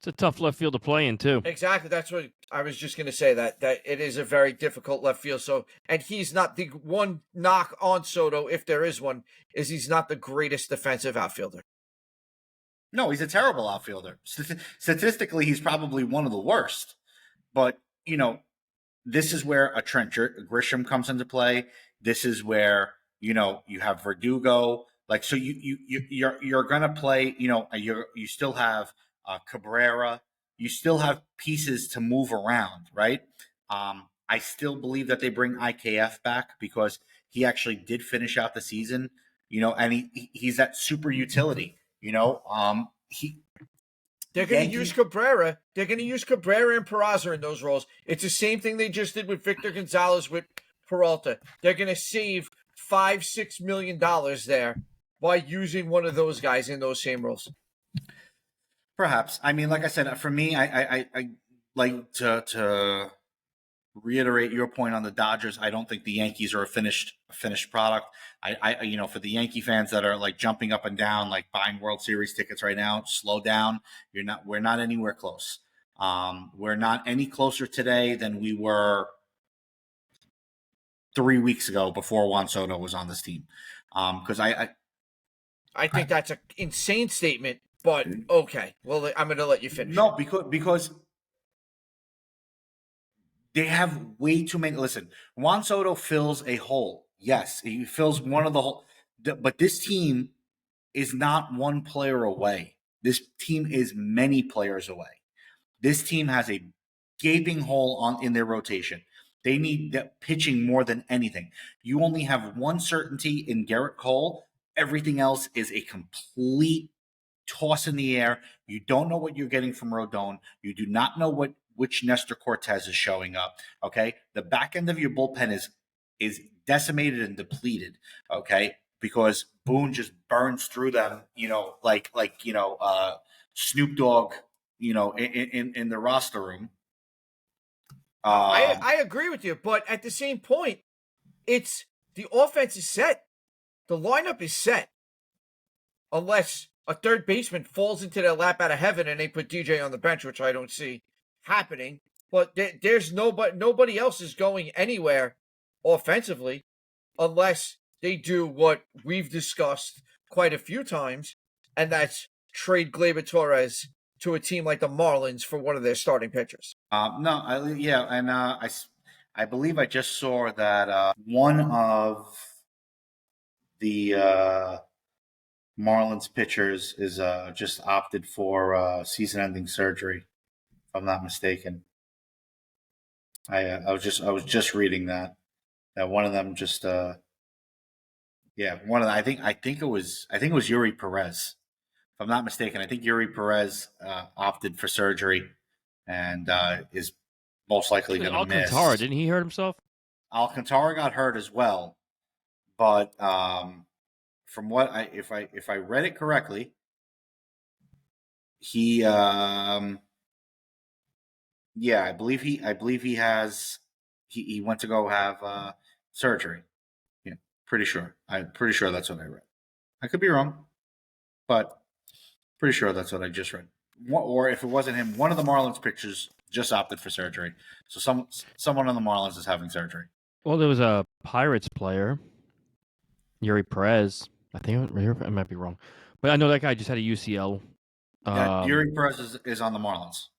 It's a tough left field to play in too. Exactly. That's what I was just going to say. That it is a very difficult left field. So, and he's not the one knock on Soto, if there is one, is he's not the greatest defensive outfielder. No, he's a terrible outfielder. Statistically, he's probably one of the worst. But this is where a Trent Grisham comes into play. This is where you have Verdugo. Like, so you're gonna play. You still have Cabrera. You still have pieces to move around, right? I still believe that they bring IKF back because he actually did finish out the season. And he's that super utility. They're going to use Cabrera. They're going to use Cabrera and Peraza in those roles. It's the same thing they just did with Victor Gonzalez with Peralta. They're going to save $5-6 million there by using one of those guys in those same roles. Perhaps. I mean, like I said, for me, I like to reiterate your point on the Dodgers. I don't think the Yankees are a finished product. I for the Yankee fans that are like jumping up and down, like buying World Series tickets right now, slow down. We're not anywhere close. We're not any closer today than we were 3 weeks ago before Juan Soto was on this team. Because I think that's an insane statement, but okay. Well, I'm going to let you finish. No, because they have way too many. Listen, Juan Soto fills a hole. Yes, he fills one of the hole. But this team is not one player away. This team is many players away. This team has a gaping hole in their rotation. They need that pitching more than anything. You only have one certainty in Garrett Cole. Everything else is a complete toss in the air. You don't know what you're getting from Rodon. You do not know which Nestor Cortez is showing up. Okay, the back end of your bullpen is decimated and depleted. Okay, because Boone just burns through them. Like Snoop Dogg. In the roster room. I agree with you, but at the same point, it's the offense is set. The lineup is set. Unless a third baseman falls into their lap out of heaven and they put DJ on the bench, which I don't see happening. But there's nobody else is going anywhere offensively unless they do what we've discussed quite a few times, and that's trade Gleyber Torres to a team like the Marlins for one of their starting pitchers. I believe I just saw that one of the Marlins pitchers is just opted for season-ending surgery, if I'm not mistaken. I was just reading that one of them just one of them, I think it was Yuri Perez. If I'm not mistaken, I think Yuri Perez opted for surgery and is most likely going to miss. Alcantara, didn't he hurt himself? Alcantara got hurt as well, but from what if I read it correctly, he I believe he has he went to go have surgery. Yeah, pretty sure. I'm pretty sure that's what I read. I could be wrong, but pretty sure that's what I just read. Or if it wasn't him, one of the Marlins pitchers just opted for surgery. So someone on the Marlins is having surgery. Well, there was a Pirates player, Yuri Perez. I think I might be wrong, but I know that guy just had a UCL. Yuri Perez is on the Marlins.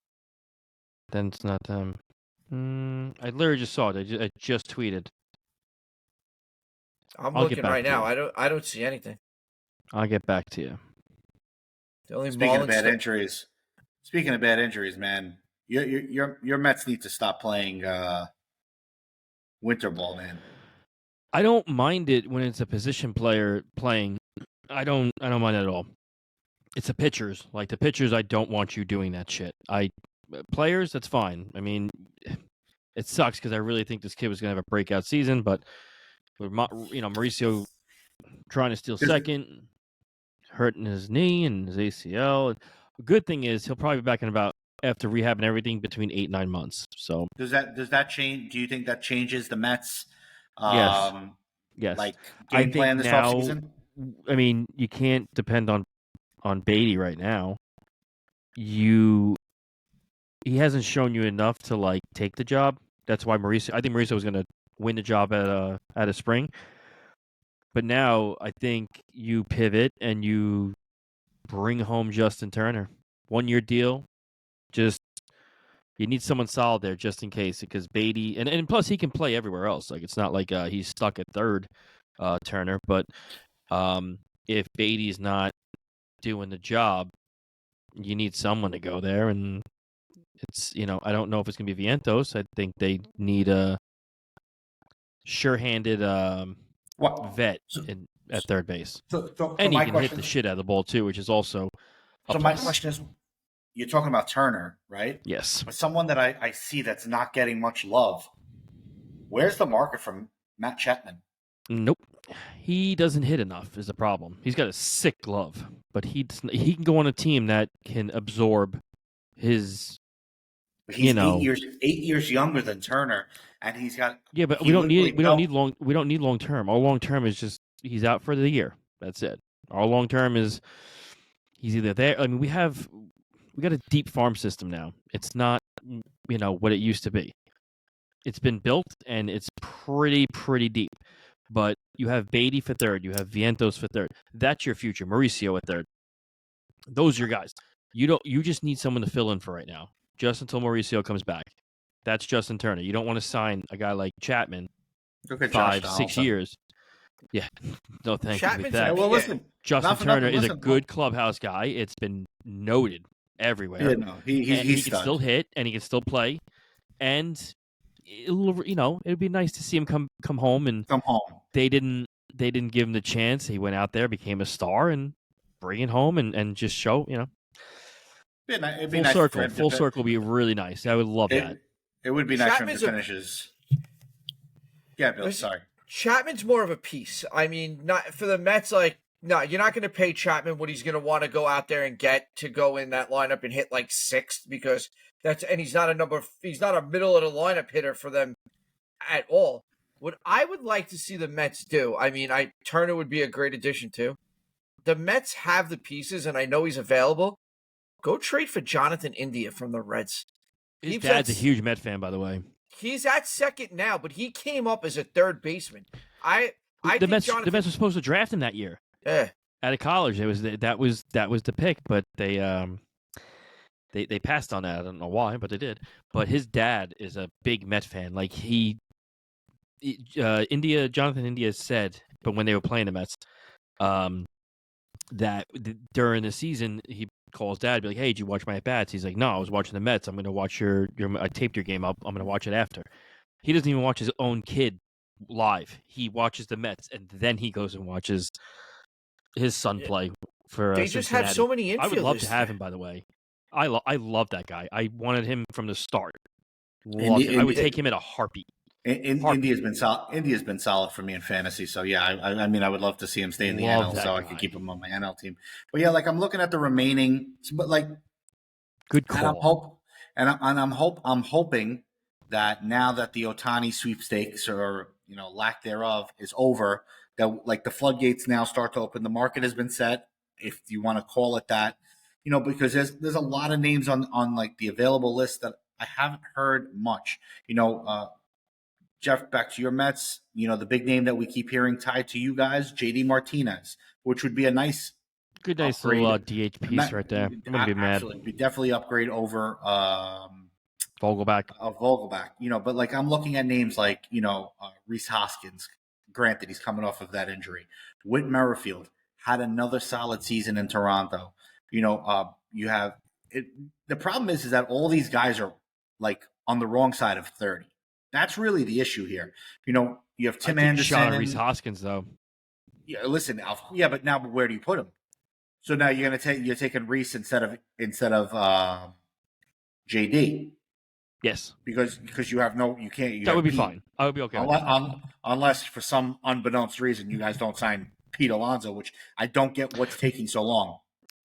Then it's not them. I literally just saw it. I just tweeted. I'm looking right now. I don't see anything. I'll get back to you. Speaking of bad injuries, man, your Mets need to stop playing winter ball, man. I don't mind it when it's a position player playing. I don't mind it at all. It's the pitchers. Like the pitchers, I don't want you doing that shit. Players, that's fine. I mean, it sucks because I really think this kid was going to have a breakout season, but Mauricio trying to steal second, hurting his knee and his ACL. The good thing is he'll probably be back in about after rehab and everything between 8 and 9 months. So does that change? Do you think that changes the Mets? Yes. Like game plan this offseason? I mean, you can't depend on Beatty right now. You he hasn't shown you enough to like take the job. That's why I think Mauricio was going to win the job at a spring. But now I think you pivot and you bring home Justin Turner. 1-year deal. Just you need someone solid there just in case, because Beatty and plus he can play everywhere else. Like it's not like he's stuck at third, Turner. But if Beatty's not doing the job, you need someone to go there, and it's I don't know if it's gonna be Vientos. I think they need a sure-handed vet at third base, and he can hit the shit out of the ball too, which is also. So my question is, you're talking about Turner, right? Yes. But someone that I see that's not getting much love. Where's the market from Matt Chapman? Nope. He doesn't hit enough is the problem. He's got a sick glove, but he can go on a team that can absorb his. He's 8 years younger than Turner, and he's got. Yeah, but we don't need long term. Our long term is just he's out for the year. That's it. Our long term is he's either there. I mean, we got a deep farm system now. It's not what it used to be. It's been built and it's pretty deep. But you have Beatty for third. You have Vientos for third. That's your future. Mauricio at third. Those are your guys. You just need someone to fill in for right now, just until Mauricio comes back. That's Justin Turner. You don't want to sign a guy like Chapman 5-6 years. Yeah, no thank you with that. Well, listen, Justin Turner is a good clubhouse guy. It's been noted everywhere. Yeah, no, he can still hit and he can still play, and it'd be nice to see him come home and come home. They didn't give him the chance. He went out there, became a star, and bring it home and just show It'd be full nice circle. Full circle would be really nice. I would love that. It would be nice for him to finish his. Yeah, Bill. Sorry. Chapman's more of a piece. I mean, not for the Mets. Like, no, you're not going to pay Chapman what he's going to want to go out there and get to go in that lineup and hit like sixth, because he's not a middle of the lineup hitter for them at all. What I would like to see the Mets do, I mean, Turner would be a great addition too. The Mets have the pieces, and I know he's available. Go trade for Jonathan India from the Reds. His dad's a huge Met fan, by the way. He's at second now, but he came up as a third baseman. The Mets were supposed to draft him that year. Yeah. Out of college, that was the pick, but they passed on that. I don't know why, but they did. But his dad is a big Met fan. Like Jonathan India said, but when they were playing the Mets, that during the season he calls dad, be like, "Hey, did you watch my at bats?" He's like, "No, I was watching the Mets. I'm going to watch I taped your game up. I'm going to watch it after." He doesn't even watch his own kid live. He watches the Mets, and then he goes and watches his son play for They Cincinnati. just have so many infielders. I would love to have him, by the way. I love that guy. I wanted him from the start. I would take him in a heartbeat. India's been solid. India's been solid for me in fantasy. So yeah, I mean, I would love to see him stay in the NL, so I could keep him on my NL team. But yeah, like I'm looking at the remaining, but like, good call. I'm hoping that now that the Otani sweepstakes or lack thereof is over, that like the floodgates now start to open. The market has been set, if you want to call it that, because there's a lot of names on like the available list that I haven't heard much. Jeff, back to your Mets, the big name that we keep hearing tied to you guys, JD Martinez, which would be a nice little DH piece right there. I'm going to be mad. Be definitely upgrade over Vogelback. But like I'm looking at names like, Rhys Hoskins. Granted, he's coming off of that injury. Whit Merrifield had another solid season in Toronto. You have it. The problem is that all these guys are like on the wrong side of 30. That's really the issue here. You have Tim Anderson. Shot at Rhys Hoskins, though. Yeah, listen, Alf. Yeah, but now where do you put him? So now you're taking Rhys instead of JD. Yes, because you have you can't. That would be fine. I would be okay. Unless for some unbeknownst reason you guys don't sign Pete Alonso, which I don't get what's taking so long.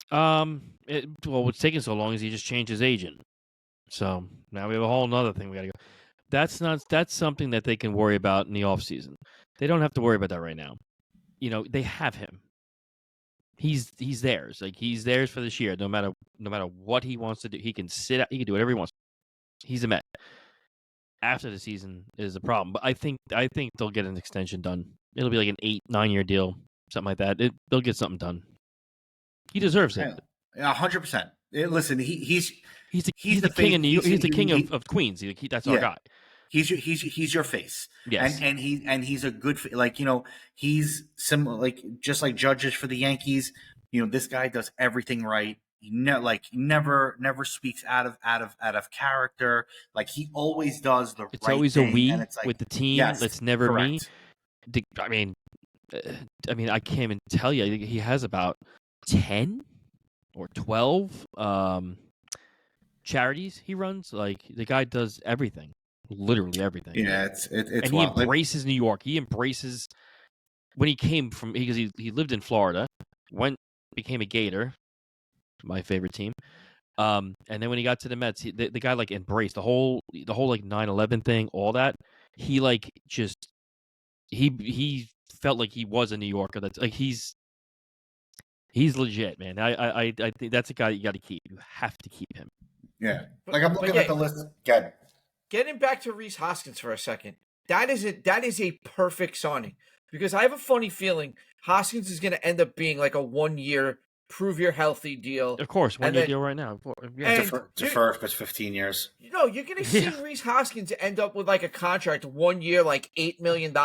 What's taking so long is he just changed his agent. So now we have a whole nother thing we got to go. That's something that they can worry about in the offseason. They don't have to worry about that right now. They have him. He's theirs. Like he's theirs for this year. No matter what he wants to do, he can sit out. He can do whatever he wants. He's a Met. After the season is a problem, but I think they'll get an extension done. It'll be like an 8-9 year deal, something like that. They'll get something done. He deserves it. 100%. Listen, he's the king of New York. He's the king of Queens. That's our guy. He's your face. Yes, and he's a good, he's similar, just like Judge is for the Yankees. This guy does everything right. He never speaks out of character. Like, he always does the it's right always thing. a we And it's like, with the team. yes, It's never correct. me. I mean, I can't even tell you. He has about 10 or 12 charities he runs. Like, the guy does everything, literally everything. Yeah, it's and he wild. embraces New York. He embraces when he came from, because he lived in Florida, became a Gator, my favorite team. And then when he got to the Mets, the guy embraced the whole 9/11 thing, all that. He he felt like he was a New Yorker. That's like he's legit, man. I think that's a guy you got to keep. You have to keep him. Yeah, I'm looking at the list. Good. Getting back to Rhys Hoskins for a second, that is a perfect signing, because I have a funny feeling Hoskins is going to end up being like a 1-year prove you're healthy deal. Of course, 1-year deal right now. Yeah. Defer for 15 years. You're going to see Rhys Hoskins end up with like a contract 1 year, like $8 million,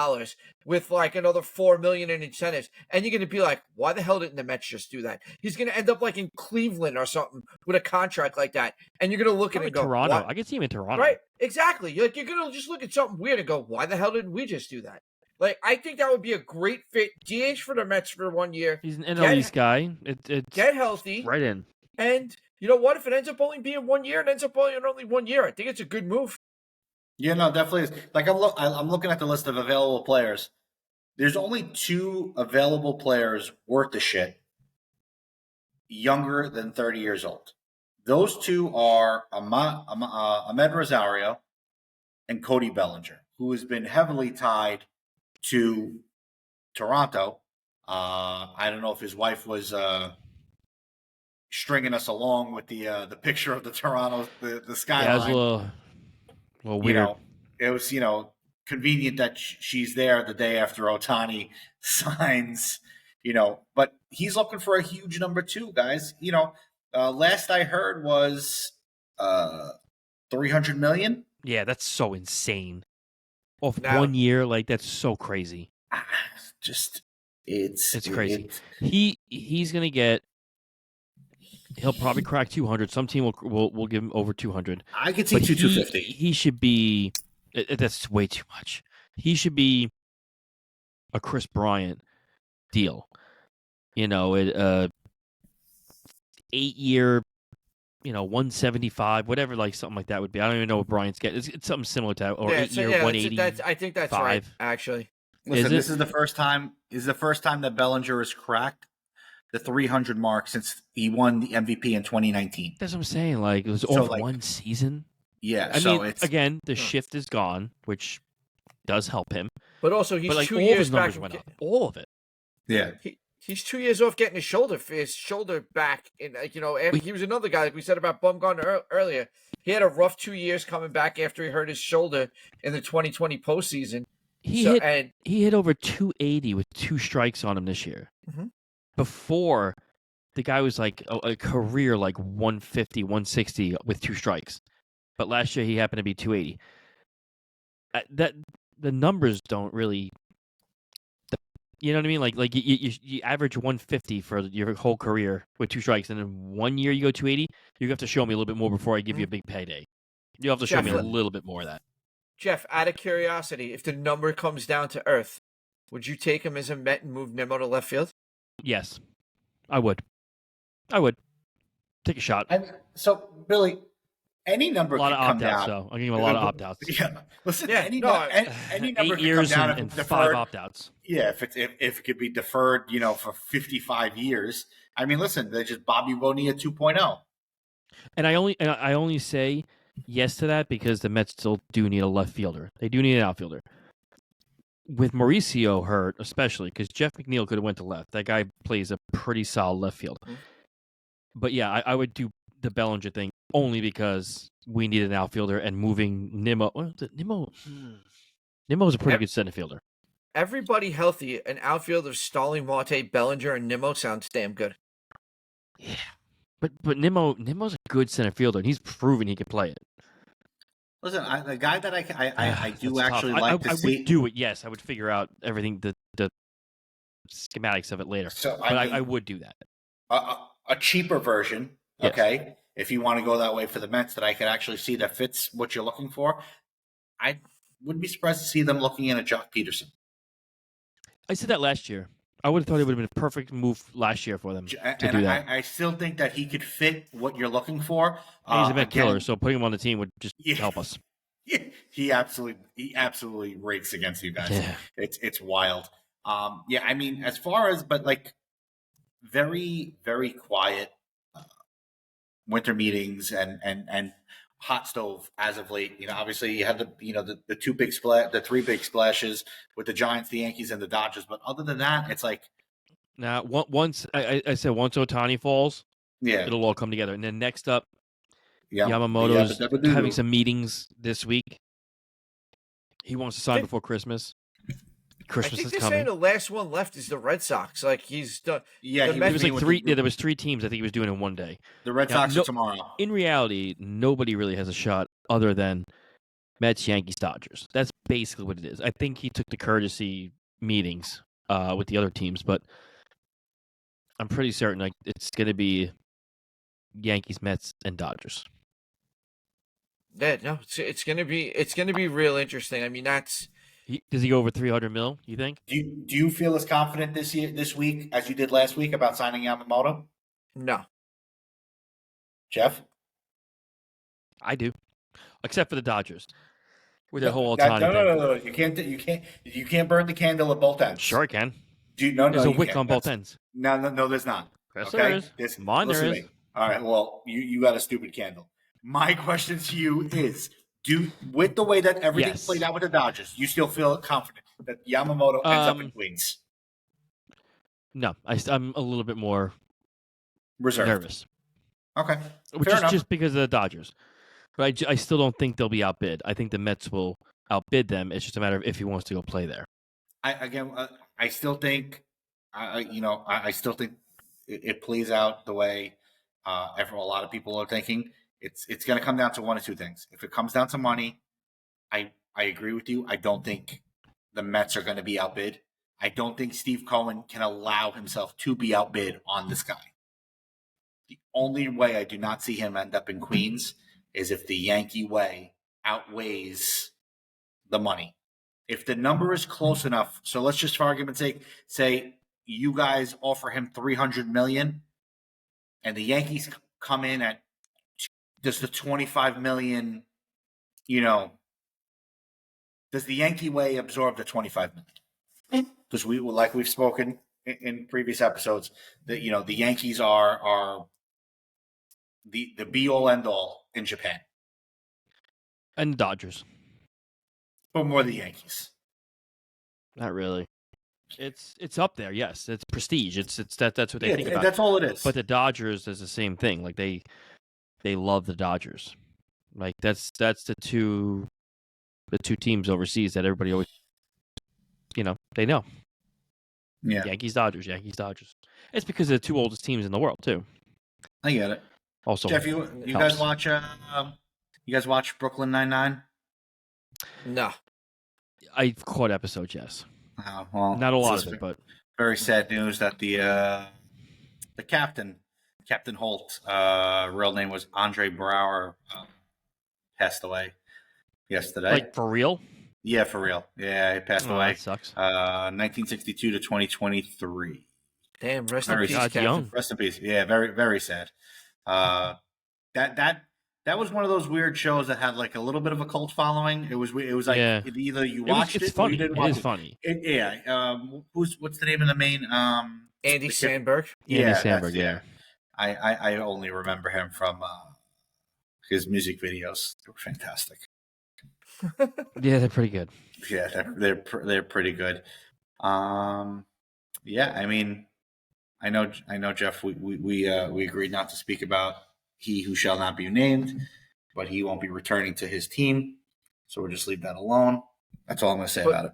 with like another $4 million in incentives, and you're going to be like, why the hell didn't the Mets just do that? He's going to end up like in Cleveland or something with a contract like that, and you're going to look at it and go, Toronto. what? I could see him in Toronto. Right? Exactly. You're going to just look at something weird and go, why the hell didn't we just do that? Like, I think that would be a great fit. DH for the Mets for 1 year. He's an NL East guy. Get healthy. Right in. And you know what? If it ends up only being 1 year, it ends up only 1 year. I think it's a good move. Yeah, no, definitely is. Like, I'm looking at the list of available players. There's only 2 available players worth the shit younger than 30 years old. Those 2 are Ahmed Rosario and Cody Bellinger, who has been heavily tied to Toronto. I don't know if his wife was stringing us along with the picture of the Toronto the skyline. Yeah, it was a little weird. It was convenient that she's there the day after Ohtani signs. But he's looking for a huge number 2, guys. Last I heard was $300 million. Yeah, that's so insane. Off 1 year, like, that's so crazy. It's crazy. He's gonna get. He'll probably crack 200. Some team will give him over 200. I could see 250. He should be. That's way too much. He should be a Chris Bryant deal. 8-year. 175, whatever, like something like that would be. I don't even know what Bryant's getting. It's something similar to that, or 8-year, 180. I think that's right, actually. Listen, this is the first time. That Bellinger has cracked the 300 mark since he won the MVP in 2019. That's what I'm saying. Like, it was over 1 season. Yeah. I mean, again, the shift is gone, which does help him. But also, he's like, 2 all years his numbers back. went up. All of it. Yeah. He's 2 years off getting his shoulder back. And he was another guy, like we said about Bumgarner earlier. He had a rough 2 years coming back after he hurt his shoulder in the 2020 postseason. He hit over 280 with 2 strikes on him this year. Mm-hmm. Before, the guy was like a career like 150, 160 with 2 strikes. But last year he happened to be 280. The numbers don't really. You know what I mean? Like you average 150 for your whole career with 2 strikes, and in 1 year you go 280. You have to show me a little bit more before I give you a big payday. You have to show me a little bit more of that. Jeff, out of curiosity, if the number comes down to earth, would you take him as a Met and move Nimmo to left field? Yes, I would. Take a shot. So, Billy, any number can come down. A lot of opt-outs, though. I'll give him a lot of opt-outs. Yeah. Listen, any 8 number years can come down and if 5 opt-outs. Yeah, if it could be deferred, for 55 years. I mean, listen, they're just Bobby Bonilla 2.0. And I only say yes to that because the Mets still do need a left fielder. They do need an outfielder. With Mauricio hurt, especially, because Jeff McNeil could have went to left. That guy plays a pretty solid left field. But yeah, I would do the Bellinger thing only because we need an outfielder and moving Nimmo. Nimmo's a pretty good center fielder. Everybody healthy, an outfield of Stalling, Marte, Bellinger, and Nimmo sounds damn good. Yeah, but Nimmo's a good center fielder, and he's proven he can play it. Listen, the guy that I do actually tough. like to I see. would do it. Yes, I would figure out everything, the schematics of it later. So I would do that. A cheaper version, Yes. okay? If you want to go that way for the Mets, that I could actually see that fits what you're looking for. I wouldn't be surprised to see them looking in a Jock Peterson. I said that last year. I would have thought it would have been a perfect move last year for them to do that. I still think that he could fit what you're looking for. He's a Met killer, so putting him on the team would just help us. He absolutely rakes against you guys. Yeah. It's wild. I mean, as far as very, very quiet winter meetings and hot stove as of late. Obviously you had the three big splashes with the Giants, the Yankees, and the Dodgers. But other than that, it's like now once I said once Otani falls, it'll all come together. And then next up, Yamamoto's having some meetings this week. He wants to sign before Christmas. Christmas is coming. I think they're saying the last one left is the Red Sox. Like he's done. Yeah, there was like three. There was 3 teams. I think he was doing in one day. The Red Sox are tomorrow. In reality, nobody really has a shot other than Mets, Yankees, Dodgers. That's basically what it is. I think he took the courtesy meetings with the other teams, but I'm pretty certain it's going to be Yankees, Mets, and Dodgers. Yeah, no, it's gonna be real interesting. I mean, does he go over 300 mil? You think? Do you feel as confident this week as you did last week about signing Yamamoto? No. Jeff? I do, except for the Dodgers with their whole Ohtani thing. No. You can't burn the candle at both ends. Sure, I can. There's a wick on both ends. No, there's not. Yes, okay? There is. Mine there is. All right. Well, you got a stupid candle. My question to you is: with the way that everything played out with the Dodgers, you still feel confident that Yamamoto ends up in Queens? No, I'm a little bit more reserved, nervous. Okay, which is just because of the Dodgers. But I still don't think they'll be outbid. I think the Mets will outbid them. It's just a matter of if he wants to go play there. I still think, I still think it plays out the way a lot of people are thinking. It's going to come down to one of two things. If it comes down to money, I agree with you. I don't think the Mets are going to be outbid. I don't think Steve Cohen can allow himself to be outbid on this guy. The only way I do not see him end up in Queens is if the Yankee way outweighs the money. If the number is close enough, so let's just for argument's sake say you guys offer him $300 million, and the Yankees come in at does the $25 million, does the Yankee way absorb the $25 million? Because we've spoken in previous episodes that the Yankees are the be all end all in Japan, and the Dodgers, but more the Yankees. Not really. It's up there. Yes, it's prestige. It's that's what they think about. That's all it is. But the Dodgers is the same thing. Like they love the Dodgers. Like that's the two teams overseas that everybody always they know. Yeah. Yankees, Dodgers. It's because they're the 2 oldest teams in the world too. I get it. Also, Jeff, you guys watch Brooklyn Nine-Nine? No. I've caught episodes, yes. Oh, well, not a lot of it, but very sad news that the captain Holt, real name was Andre Brower, passed away yesterday. Like for real? Yeah, for real. Yeah, he passed away. That sucks. 1962 to 2023. Damn, rest in peace, young. Rest in peace. Yeah, very, very sad. That was one of those weird shows that had like a little bit of a cult following. It was like either you watched it funny. or you didn't watch it. It is funny. What's the name of the main? Andy Samberg. Andy Samberg. Yeah. I only remember him from his music videos. They were fantastic. Yeah, they're pretty good. Yeah, they're pretty good. Yeah, I mean, I know, Jeff. We agreed not to speak about he who shall not be named, but he won't be returning to his team. So we'll just leave that alone. That's all I'm going to say about it.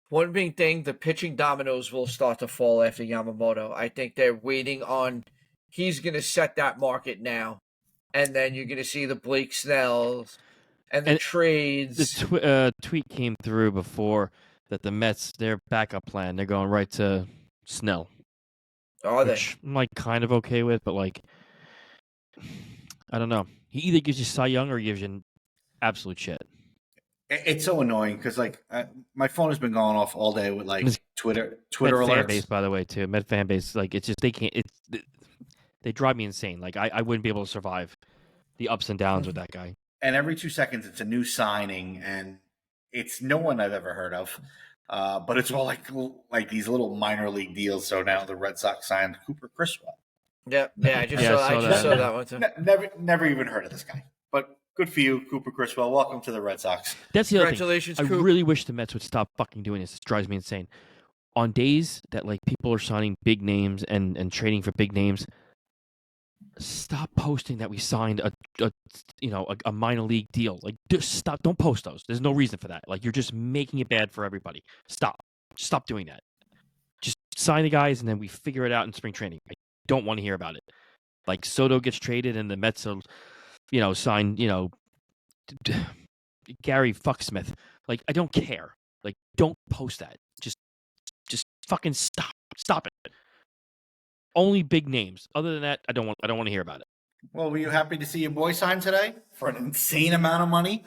One big thing, the pitching dominoes will start to fall after Yamamoto. I think they're waiting on he's going to set that market now. And then you're going to see the Blake Snells and the trades. The tweet came through before that the Mets, their backup plan, they're going right to Snell. Are which I'm like kind of okay with, but like I don't know. He either gives you Cy Young or he gives you absolute shit. It's so annoying because like my phone has been going off all day with like Twitter Met alerts. Fan base, by the way, too. Met fan base, like it's just they can't. They drive me insane. Like I wouldn't be able to survive the ups and downs with that guy. And every 2 seconds, it's a new signing, and it's no one I've ever heard of. But it's all like these little minor league deals. So now the Red Sox signed Cooper Criswell. Yeah, I just saw that one too. Never even heard of this guy. But good for you, Cooper Criswell. Welcome to the Red Sox. That's the other thing. Congratulations, I really wish the Mets would stop fucking doing this. It drives me insane. On days that like people are signing big names and trading for big names, stop posting that we signed a minor league deal. Like just stop. Don't post those. There's no reason for that. Like you're just making it bad for everybody. Stop doing that. Just sign the guys and then we figure it out in spring training. I don't want to hear about it. Like Soto gets traded and the Mets will, sign, Gary Fucksmith. Like I don't care. Like don't post that. Just fucking stop it. Only big names. Other than that, I don't want to hear about it. Well, were you happy to see your boy sign today for an insane amount of money?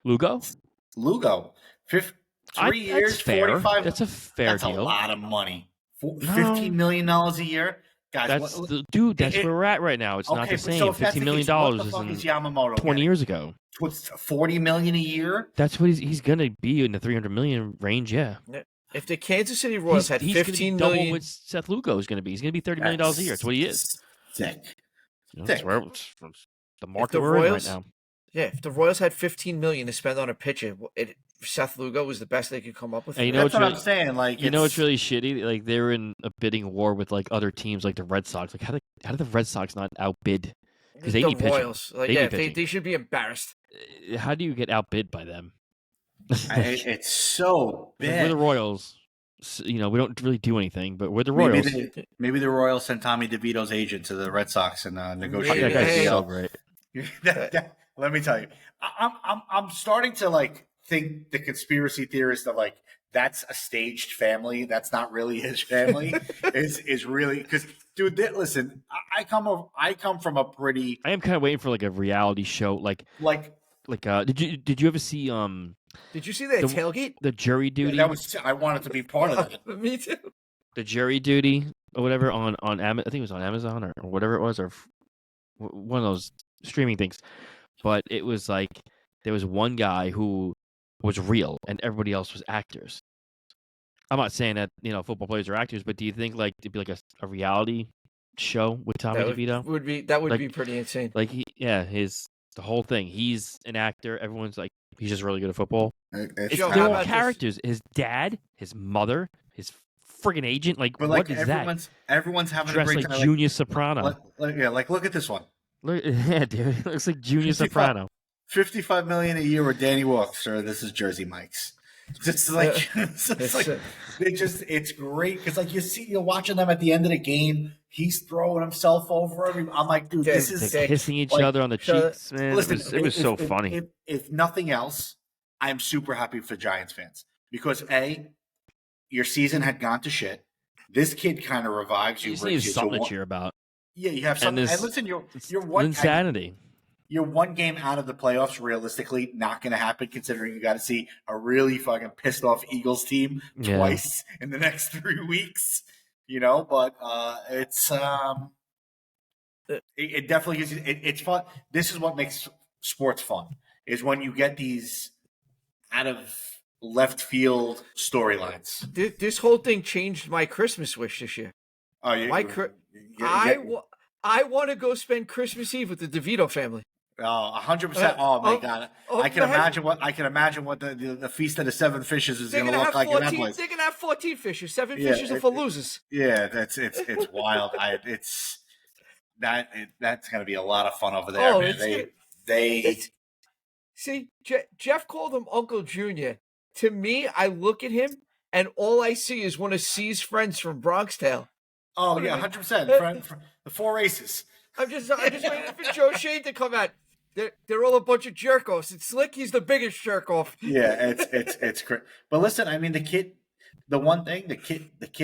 Lugo? 3 years, fair. 45. That's a fair deal. That's a lot of money. $15 million a year, guys. That's where we're at right now. It's not the same. So $15 million is Yamamoto 20 years ago. What's $40 million a year? That's what he's gonna be in the $300 million range. Yeah. If the Kansas City Royals had he's $15 double million, what Seth Lugo is going to be. He's going to be $30 million a year. That's what he is. Sick. That's where the market we're in right now. Yeah, if the Royals had $15 million to spend on a pitcher, Seth Lugo was the best they could come up with. And that's what I'm saying. Like, it's really shitty. Like they were in a bidding war with like other teams, like the Red Sox. Like how did the Red Sox not outbid? Because they need pitching. Royals, they should be embarrassed. How do you get outbid by them? It's so bad. We're the Royals. We don't really do anything, but we're the Royals. Maybe the Royals sent Tommy DeVito's agent to the Red Sox and negotiated. That guy's so great. Let me tell you, I'm starting to like think the conspiracy theorist of like that's a staged family. That's not really his family. is really because, dude. Listen, I come from a pretty. I am kind of waiting for like a reality show, like. Did you ever see Did you see that tailgate? The jury duty. Yeah, I wanted to be part of it. Me too. The jury duty or whatever on I think it was on Amazon or whatever it was, or one of those streaming things. But it was like there was one guy who was real and everybody else was actors. I'm not saying that football players are actors, but do you think like it'd be like a reality show with Tommy DeVito? Would be pretty insane. Like the whole thing. He's an actor. Everyone's like, he's just really good at football. They're all characters. His dad, his mother, his friggin' agent. Like, what is that? Everyone's having dressed a great like time. Junior Soprano. Look at this one. Yeah, dude. It looks like Junior Soprano. $55 million a year with Danny Wilkes, or this is Jersey Mike's. Just like it's great because like you're watching them at the end of the game. He's throwing himself over everyone. I'm like, dude, this is they're kissing each other on the cheeks, man. Listen, it was so funny. If nothing else, I'm super happy for Giants fans because your season had gone to shit. This kid kind of revives you. You need something to cheer about. Yeah, you have something. And listen, you're one insanity. You're one game out of the playoffs. Realistically, not going to happen considering you got to see a really fucking pissed off Eagles team twice in the next 3 weeks. But it's it definitely is. It's fun. This is what makes sports fun is when you get these out of left field storylines. This whole thing changed my Christmas wish this year. Oh, I want to go spend Christmas Eve with the DeVito family. Oh, 100%. Oh my God! I can imagine what the feast of the seven fishes is going to look like in that place. They're going to have 14 fishes. 7 fishes are for losers. Yeah, it's wild. that's going to be a lot of fun over there, Oh, man. See, Jeff called him Uncle Junior. To me, I look at him, and all I see is one of C's friends from Bronx Tale. Oh yeah, 100%. The four aces. I'm just waiting for Joe Shade to come out. They're all a bunch of jerk offs. It's Slick. He's the biggest jerk off. Yeah, it's great. But listen, I mean, the kid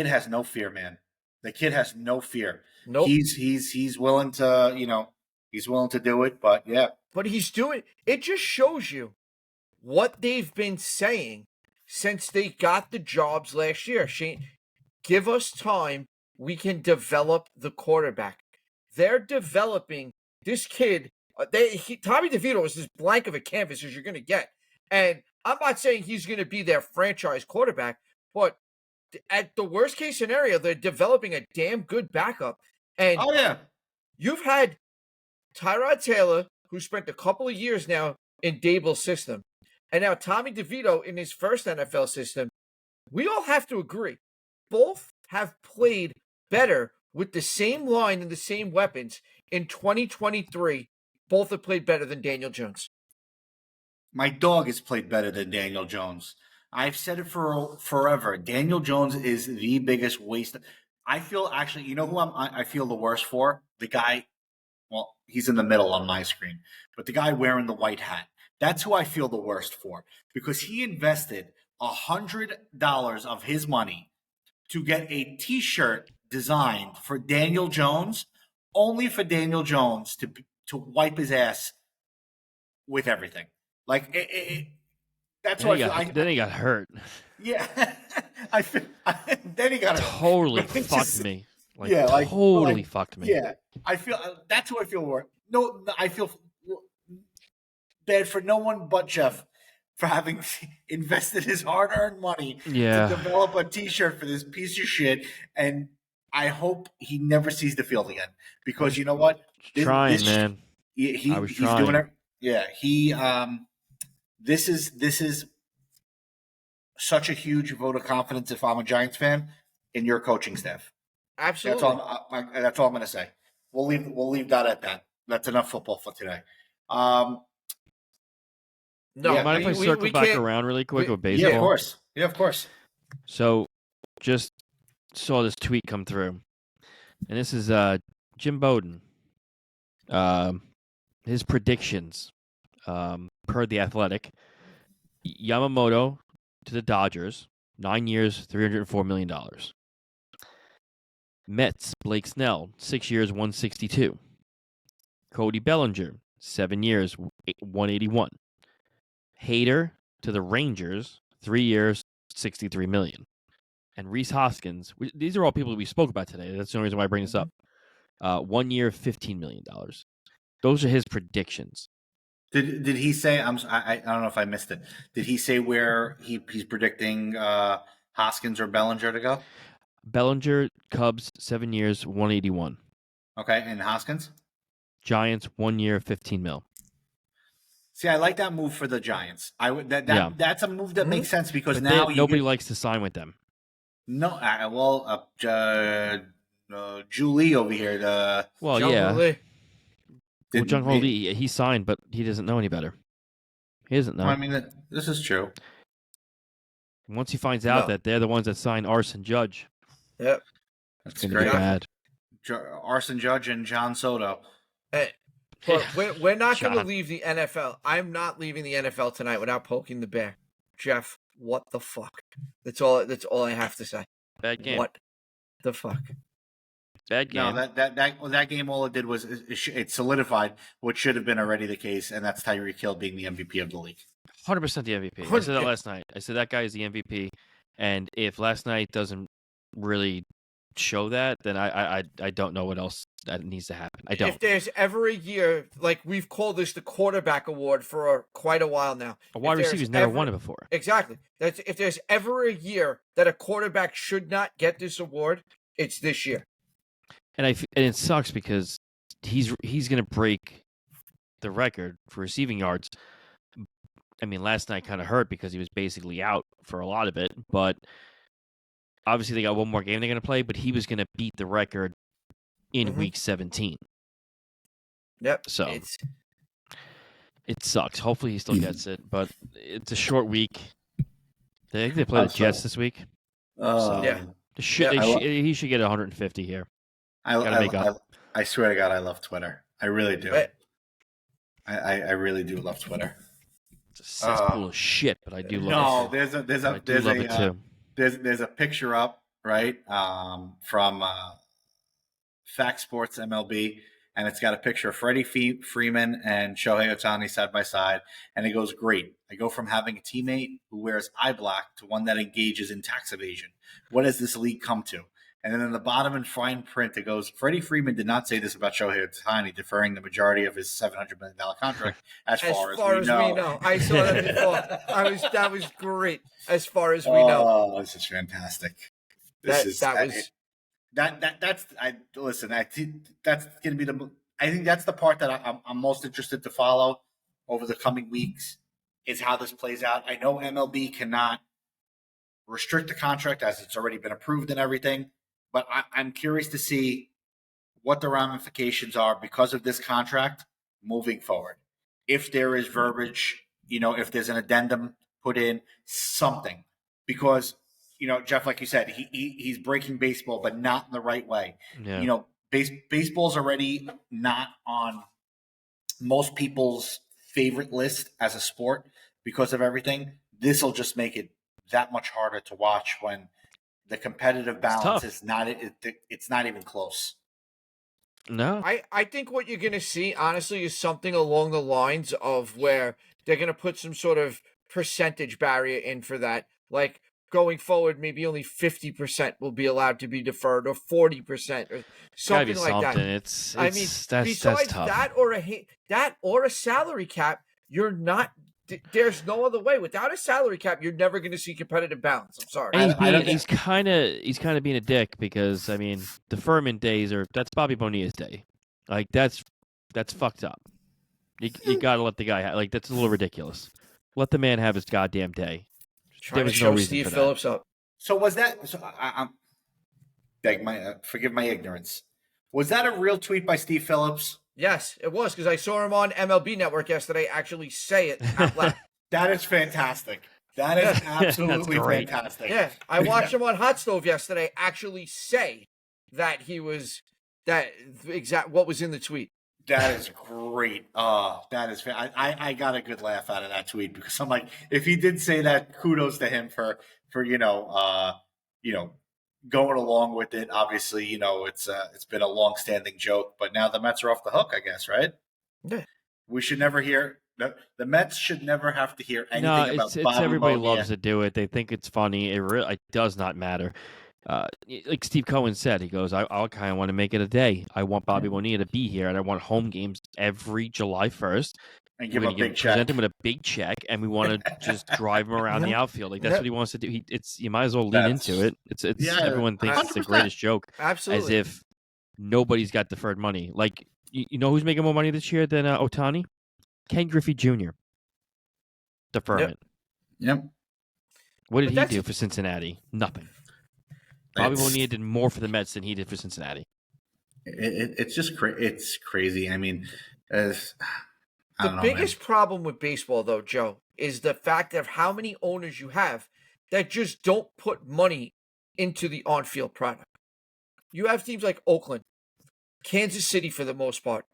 has no fear, man. The kid has no fear. Nope. He's willing to, he's willing to do it. But yeah. But he's doing it. Just shows you what they've been saying since they got the jobs last year. Shane, give us time. We can develop the quarterback. They're developing this kid. Tommy DeVito is as blank of a canvas as you're going to get. And I'm not saying he's going to be their franchise quarterback, but at the worst case scenario, they're developing a damn good backup. And oh yeah, you've had Tyrod Taylor, who spent a couple of years now in Dable's system, and now Tommy DeVito in his first NFL system. We all have to agree, both have played better with the same line and the same weapons in 2023. Both have played better than Daniel Jones. My dog has played better than Daniel Jones. I've said it for forever. Daniel Jones is the biggest waste. I feel actually, you know who I feel the worst for? The guy, well, he's in the middle on my screen, but the guy wearing the white hat. That's who I feel the worst for because he invested $100 of his money to get a T-shirt designed for Daniel Jones, only for Daniel Jones to wipe his ass with everything. Like that's what I feel. Then he got hurt. Yeah, then he got totally fucked me. Like, yeah, totally fucked me. Yeah, I feel that's who I feel worse. No, I feel bad for no one but Jeff for having invested his hard-earned money to develop a T-shirt for this piece of shit, and I hope he never sees the field again because you know what? Man. He's trying. doing it. Yeah, This is such a huge vote of confidence if I'm a Giants fan in your coaching staff. Absolutely. That's all I'm going to say. We'll leave that at that. That's enough football for today. No, mind if I circle back around really quick with baseball? Yeah, of course. So, just saw this tweet come through, and this is Jim Bowden. His predictions, per The Athletic. Yamamoto to the Dodgers, 9 years, $304 million. Mets, Blake Snell, 6 years, $162. Cody Bellinger, 7 years, $181. Hader to the Rangers, 3 years, $63 million. And Rhys Hoskins, these are all people that we spoke about today. That's the only reason why I bring this up. 1 year, $15 million. Those are his predictions. Did he say? I don't know if I missed it. Did he say where he's predicting Hoskins or Bellinger to go? Bellinger, Cubs, 7 years, $181. Okay, and Hoskins? Giants, 1 year, $15 million. See, I like that move for the Giants. That's a move that makes sense because now nobody likes to sign with them. No, Julie over here. Jung Ho Lee, he signed, but he doesn't know any better. He doesn't know. I mean, this is true. Once he finds out that they're the ones that signed Arson Judge, yep, it's going to be bad. Arson Judge and Juan Soto. Hey, but we're not going to leave the NFL. I'm not leaving the NFL tonight without poking the bear. Jeff, what the fuck? That's all I have to say. Bad game. What the fuck? Bad game. No, that game, all it did was it solidified what should have been already the case, and that's Tyreek Hill being the MVP of the league. 100% the MVP. I said that last night. I said that guy is the MVP, and if last night doesn't really show that, then I don't know what else that needs to happen. I don't. If there's ever a year, like we've called this the quarterback award for quite a while now. A wide receiver's never won it before. Exactly. If there's ever a year that a quarterback should not get this award, it's this year. And it sucks because he's going to break the record for receiving yards. I mean, last night kind of hurt because he was basically out for a lot of it. But obviously they got one more game they're going to play. But he was going to beat the record in Week 17. Yep. So it sucks. Hopefully he still gets it, but it's a short week. I think they play the Jets this week. So yeah. he should get 150 here. Gotta make up. I swear to God, I love Twitter. I really do. Right. I really do love Twitter. It's a cesspool of shit, but I do love it. No, there's a picture up, right, from Fact Sports MLB, and it's got a picture of Freddie Freeman and Shohei Otani side by side, and it goes, great. I go from having a teammate who wears eye black to one that engages in tax evasion. What has this league come to? And then in the bottom in fine print, it goes, Freddie Freeman did not say this about Shohei Ohtani, deferring the majority of his $700 million contract as far as we know. I saw that before. That was great. As far as we know. Oh, this is fantastic. That's going to be I think that's the part that I'm most interested to follow over the coming weeks is how this plays out. I know MLB cannot restrict the contract as it's already been approved and everything, but I'm curious to see what the ramifications are because of this contract moving forward. If there is verbiage, if there's an addendum put in, something. Because, Jeff, like you said, he's breaking baseball, but not in the right way. Yeah. Baseball's already not on most people's favorite list as a sport because of everything. This will just make it that much harder to watch when the competitive balance is not even close. No. I think what you're going to see, honestly, is something along the lines of where they're going to put some sort of percentage barrier in for that. Like going forward, maybe only 50% will be allowed to be deferred, or 40%, or something like that. It's besides that's tough. that or a salary cap, you're not. There's no other way. Without a salary cap, you're never going to see competitive balance. I'm sorry. And he's kind of being a dick because deferment days that's Bobby Bonilla's day. Like that's fucked up. You got to let the guy that's a little ridiculous. Let the man have his goddamn day. Trying to show Steve Phillips up. So was that? So I'm forgive my ignorance. Was that a real tweet by Steve Phillips? Yes, it was, because I saw him on MLB Network yesterday actually say it out loud. That is fantastic. That is absolutely fantastic. Yeah, I watched him on Hot Stove yesterday actually say that what was in the tweet. That is great. That is I got a good laugh out of that tweet because I'm like, if he did say that, kudos to him for going along with it. Obviously, it's been a long-standing joke, but now the Mets are off the hook, I guess, right? Yeah. We should never hear the Mets should never have to hear anything about Bobby everybody Bonilla. loves to do it. They think it's funny. It does not matter. Like Steve Cohen said, he goes, I kind of want to make it a day. I want Bobby Bonilla to be here, and I want home games every July 1st. And give him a big check. Present him with a big check, and we want to just drive him around the outfield. Like that's what he wants to do. You might as well lean into it. It's everyone thinks 100%. It's the greatest joke. Absolutely. As if nobody's got deferred money. Like you know who's making more money this year than Ohtani? Ken Griffey Jr. Deferment. Yep. What did he do for Cincinnati? Nothing. Bobby Bonilla did more for the Mets than he did for Cincinnati. It's just it's crazy. I mean, the biggest problem with baseball, though, Joe, is the fact of how many owners you have that just don't put money into the on-field product. You have teams like Oakland, Kansas City for the most part,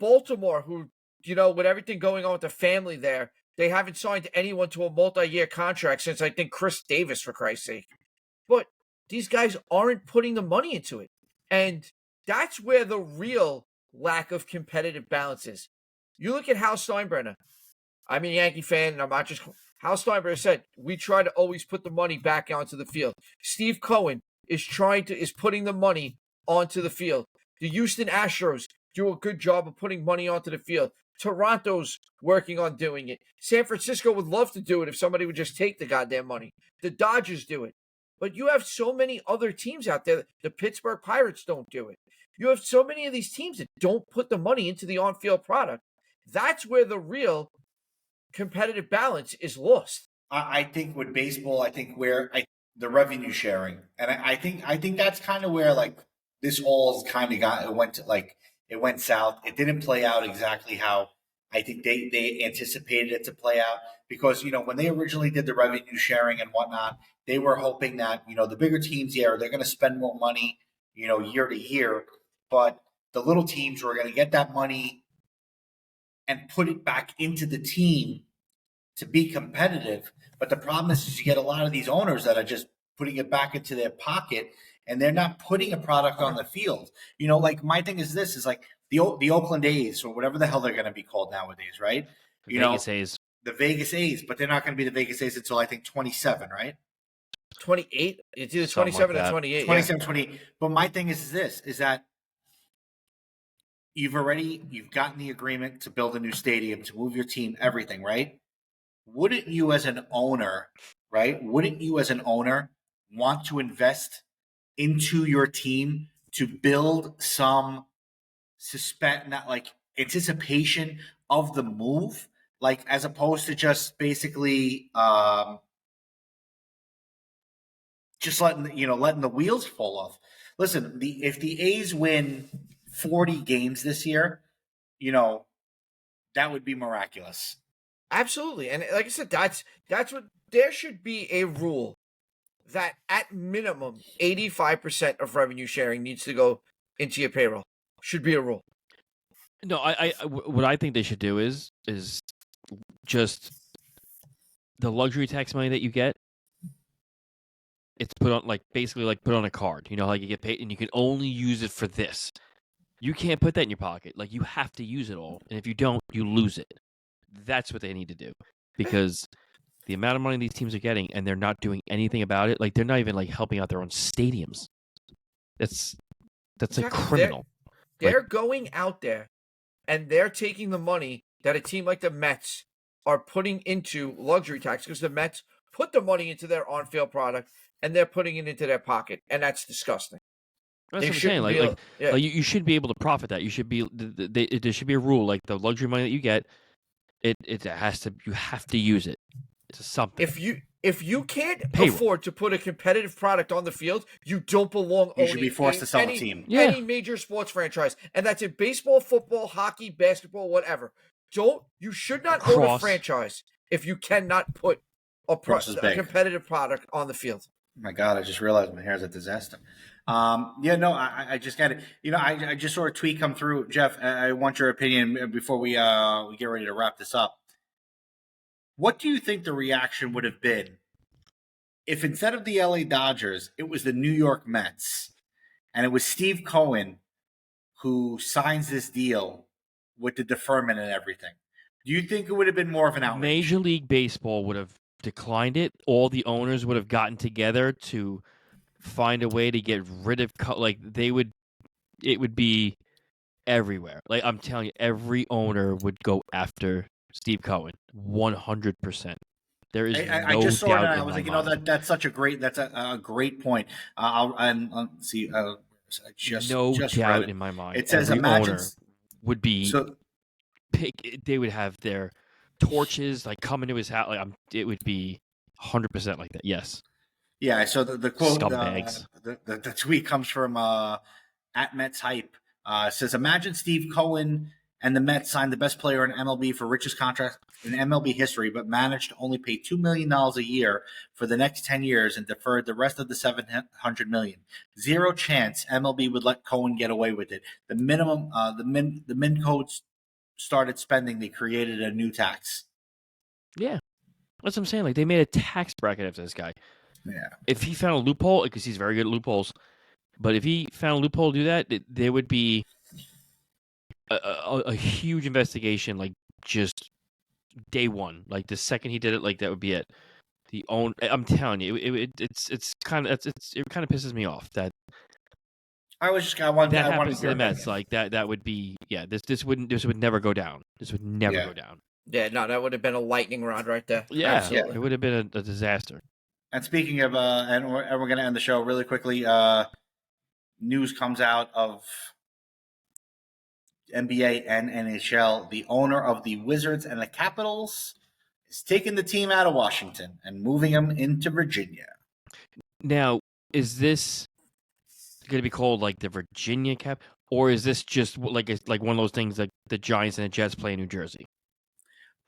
Baltimore, who, with everything going on with the family there, they haven't signed anyone to a multi-year contract since, I think, Chris Davis, for Christ's sake. But these guys aren't putting the money into it. And that's where the real lack of competitive balance is. You look at Hal Steinbrenner. I'm a Yankee fan, and I'm not just... Hal Steinbrenner said, we try to always put the money back onto the field. Steve Cohen is putting the money onto the field. The Houston Astros do a good job of putting money onto the field. Toronto's working on doing it. San Francisco would love to do it if somebody would just take the goddamn money. The Dodgers do it. But you have so many other teams out there. The Pittsburgh Pirates don't do it. You have so many of these teams that don't put the money into the on-field product. That's where the real competitive balance is lost. I think with baseball, the revenue sharing, and I think that's kind of where this all has kind of went to It went south. It didn't play out exactly how I think they anticipated it to play out because, when they originally did the revenue sharing and whatnot, they were hoping that, the bigger teams, they're going to spend more money, year to year, but the little teams were going to get that money and put it back into the team to be competitive. But the problem is you get a lot of these owners that are just putting it back into their pocket and they're not putting a product on the field. Like my thing is this is like the Oakland A's or whatever the hell they're going to be called nowadays, right? Vegas A's. The Vegas A's, but they're not going to be the Vegas A's until I think 27, right? 28? It's either 27 or 28. 27, 28. But my thing is this, is that you've gotten the agreement to build a new stadium, to move your team, everything, right? Wouldn't you as an owner, right? Wouldn't you as an owner want to invest into your team to build some anticipation of the move, like as opposed to just basically just letting the wheels fall off. Listen, if the A's win 40 games this year, that would be miraculous. Absolutely. And like I said, that's what there should be a rule that at minimum 85% of revenue sharing needs to go into your payroll. Should be a rule. No, what I think they should do is just the luxury tax money that you get, it's put on put on a card. Like you get paid and you can only use it for this. You can't put that in your pocket. Like you have to use it all. And if you don't, you lose it. That's what they need to do. Because the amount of money these teams are getting and they're not doing anything about it, like they're not even like helping out their own stadiums. That's like criminal. They're going out there and they're taking the money that a team like the Mets are putting into luxury tax because the Mets put the money into their on-field product and they're putting it into their pocket, and that's disgusting. That's what I'm saying. Like you should be able to profit that. You should be there should be a rule like the luxury money that you get. You have to use it. It's something. If you can't afford to put a competitive product on the field, you don't belong. You should be forced to sell a team. Any major sports franchise, and that's in baseball, football, hockey, basketball, whatever. You should not own a franchise if you cannot put a competitive product on the field. Oh my God, I just realized my hair is a disaster. I just got it. I just saw a tweet come through. Jeff, I want your opinion before we get ready to wrap this up. What do you think the reaction would have been if instead of the LA Dodgers, it was the New York Mets and it was Steve Cohen who signs this deal with the deferment and everything? Do you think it would have been more of an outrage? Major League Baseball would have declined it. All the owners would have gotten together to find a way to get rid of it would be everywhere. Like I'm telling you, every owner would go after Steve Cohen 100%. There is I just saw it and I was like, that's such a great point. I'll see. Just doubt in my mind. It says every imagine owner would be they would have their torches like coming to his house. Like it would be 100% like that. Yes. Yeah. So the quote, scumbags. The tweet comes from at Mets Hype. It says, imagine Steve Cohen and the Mets signed the best player in MLB for richest contract in MLB history, but managed to only pay $2 million a year for the next 10 years and deferred the rest of the $700 million. Zero chance MLB would let Cohen get away with it. The minimum, the min codes started spending. They created a new tax. Yeah, that's what I'm saying. Like they made a tax bracket after this guy. Yeah. If he found a loophole, because he's very good at loopholes, but if he found a loophole to do that, there would be a huge investigation, like just day one. Like the second he did it, like that would be it. I'm telling you, it kind of pisses me off that. I wanted happens to the Mets. Like that would be This would never go down. This would never go down. Yeah, no, that would have been a lightning rod right there. Yeah, absolutely. It would have been a disaster. And speaking of, and we're going to end the show really quickly. News comes out of NBA and NHL. The owner of the Wizards and the Capitals is taking the team out of Washington and moving them into Virginia. Now, is this going to be called like the Virginia Cap? or is this just like one of those things like the Giants and the Jets play in New Jersey?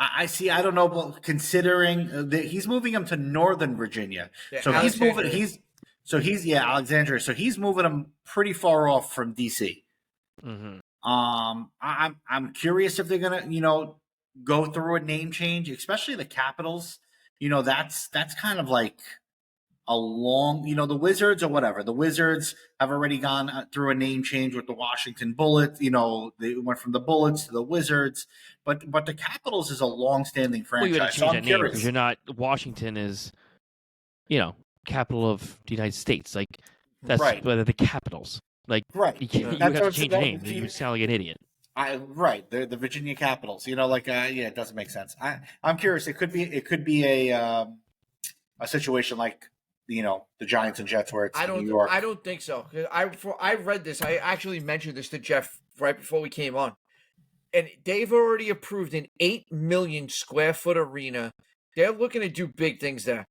I see. I don't know, but considering that he's moving him to Northern Virginia, Yeah, so he's moving. Alexandria. Alexandria. So he's moving him pretty far off from DC. Mm-hmm. I'm curious if they're gonna go through a name change, especially the Capitals. That's kind of like a long, the Wizards or whatever. The Wizards have already gone through a name change with the Washington Bullets. They went from the Bullets to the Wizards, but the Capitals is a long-standing Well, you got franchise. to change So that I'm name because curious. you're not. Washington is, capital of the United States. Like that's Right. whether the Capitals. Like Right. you That's have to what change your name. You sound like an idiot. Right. The Virginia Capitals. It doesn't make sense. I'm curious. It could be a situation like the Giants and Jets where it's New York. I don't think so. I read this. I actually mentioned this to Jeff right before we came on, and they've already approved an 8 million square foot arena. They're looking to do big things there.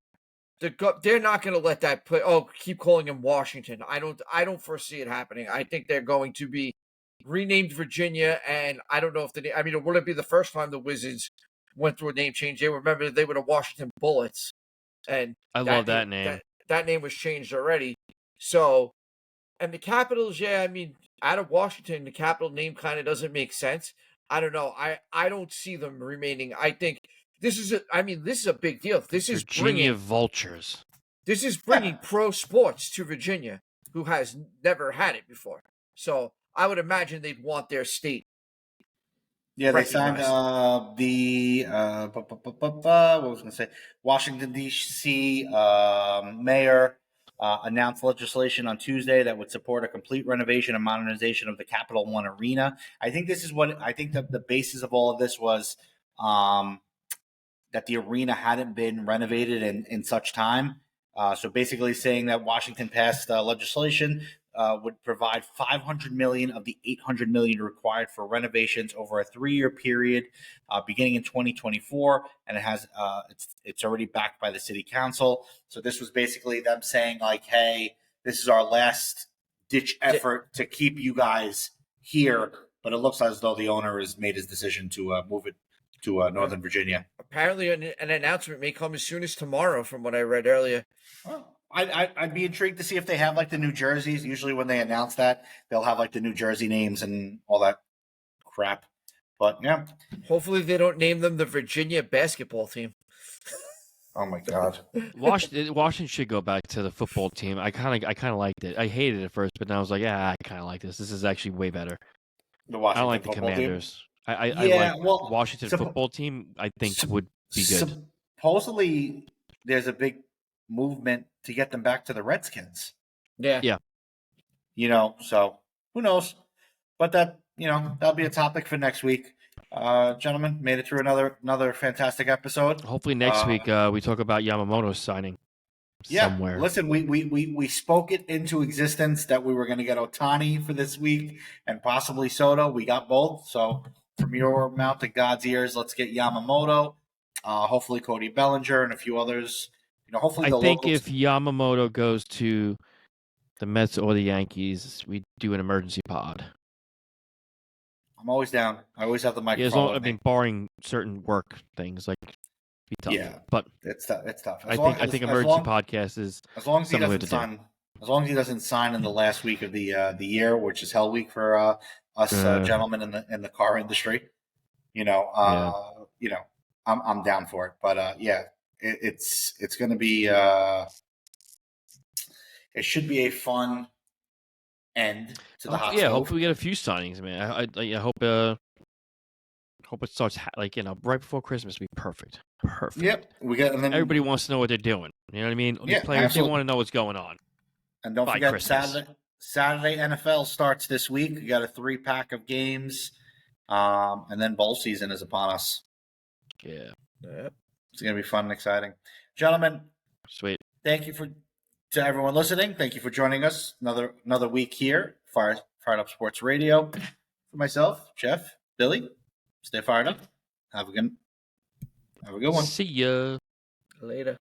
They're not going to let that play. Oh, keep calling him Washington. I don't foresee it happening. I think they're going to be renamed Virginia, and I don't know if it wouldn't be the first time the Wizards went through a name change. They remember they were the Washington Bullets, and I love that name. That name was changed already. So, and the Capitals, out of Washington, the Capital name kind of doesn't make sense. I don't know. I don't see them remaining. I think this is a big deal. This is Virginia Vultures. This is bringing pro sports to Virginia, who has never had it before. So I would imagine they'd want their state. Yeah, they signed what was I going to say? Washington, D.C. Mayor announced legislation on Tuesday that would support a complete renovation and modernization of the Capital One Arena. I think the basis of all of this was that the arena hadn't been renovated in such time. So basically saying that Washington passed legislation would provide $500 million of the $800 million required for renovations over a 3-year period, beginning in 2024, and it has it's already backed by the city council. So this was basically them saying like, "Hey, this is our last ditch effort to keep you guys here." But it looks as though the owner has made his decision to move it to Northern Virginia. Apparently, an announcement may come as soon as tomorrow, from what I read earlier. Well, I'd be intrigued to see if they have like the New Jerseys. Usually when they announce that, they'll have like the New Jersey names and all that crap. But yeah. Hopefully they don't name them the Virginia basketball team. Oh my God. Washington should go back to the football team. I kind of liked it. I hated it at first, but now I was like, I kind of like this. This is actually way better. I don't like the Commanders. I like Washington football team. I think would be good. Supposedly, there's a big movement to get them back to the Redskins. Yeah. So who knows? But that'll be a topic for next week. Gentlemen, made it through another fantastic episode. Hopefully next week we talk about Yamamoto's signing somewhere. Listen, we spoke it into existence that we were going to get Otani for this week and possibly Soto. We got both. So from your mouth to God's ears, let's get Yamamoto. Hopefully Cody Bellinger and a few others. Hopefully I think if Yamamoto goes to the Mets or the Yankees, we do an emergency pod. I'm always down. I always have the microphone. Barring certain work things, like be tough. Yeah, but it's tough. I think emergency podcast is as long as he doesn't sign. As long as he doesn't sign in the last week of the year, which is Hell Week for us gentlemen in the car industry. I'm down for it. But it's going to be. It should be a fun end to the hot stove. Hopefully we get a few signings, man. I hope it starts right before Christmas. Be perfect. Yep, we got. And then everybody wants to know what they're doing. You know what I mean? The players they want to know what's going on. And don't forget Saturday NFL starts this week. We got a 3-pack of games, and then bowl season is upon us. Yeah, it's gonna be fun and exciting, gentlemen. Sweet. Thank you to everyone listening. Thank you for joining us another week here, Fired Up Sports Radio. For myself, Jeff, Billy, stay fired up. Have a good one. See ya later.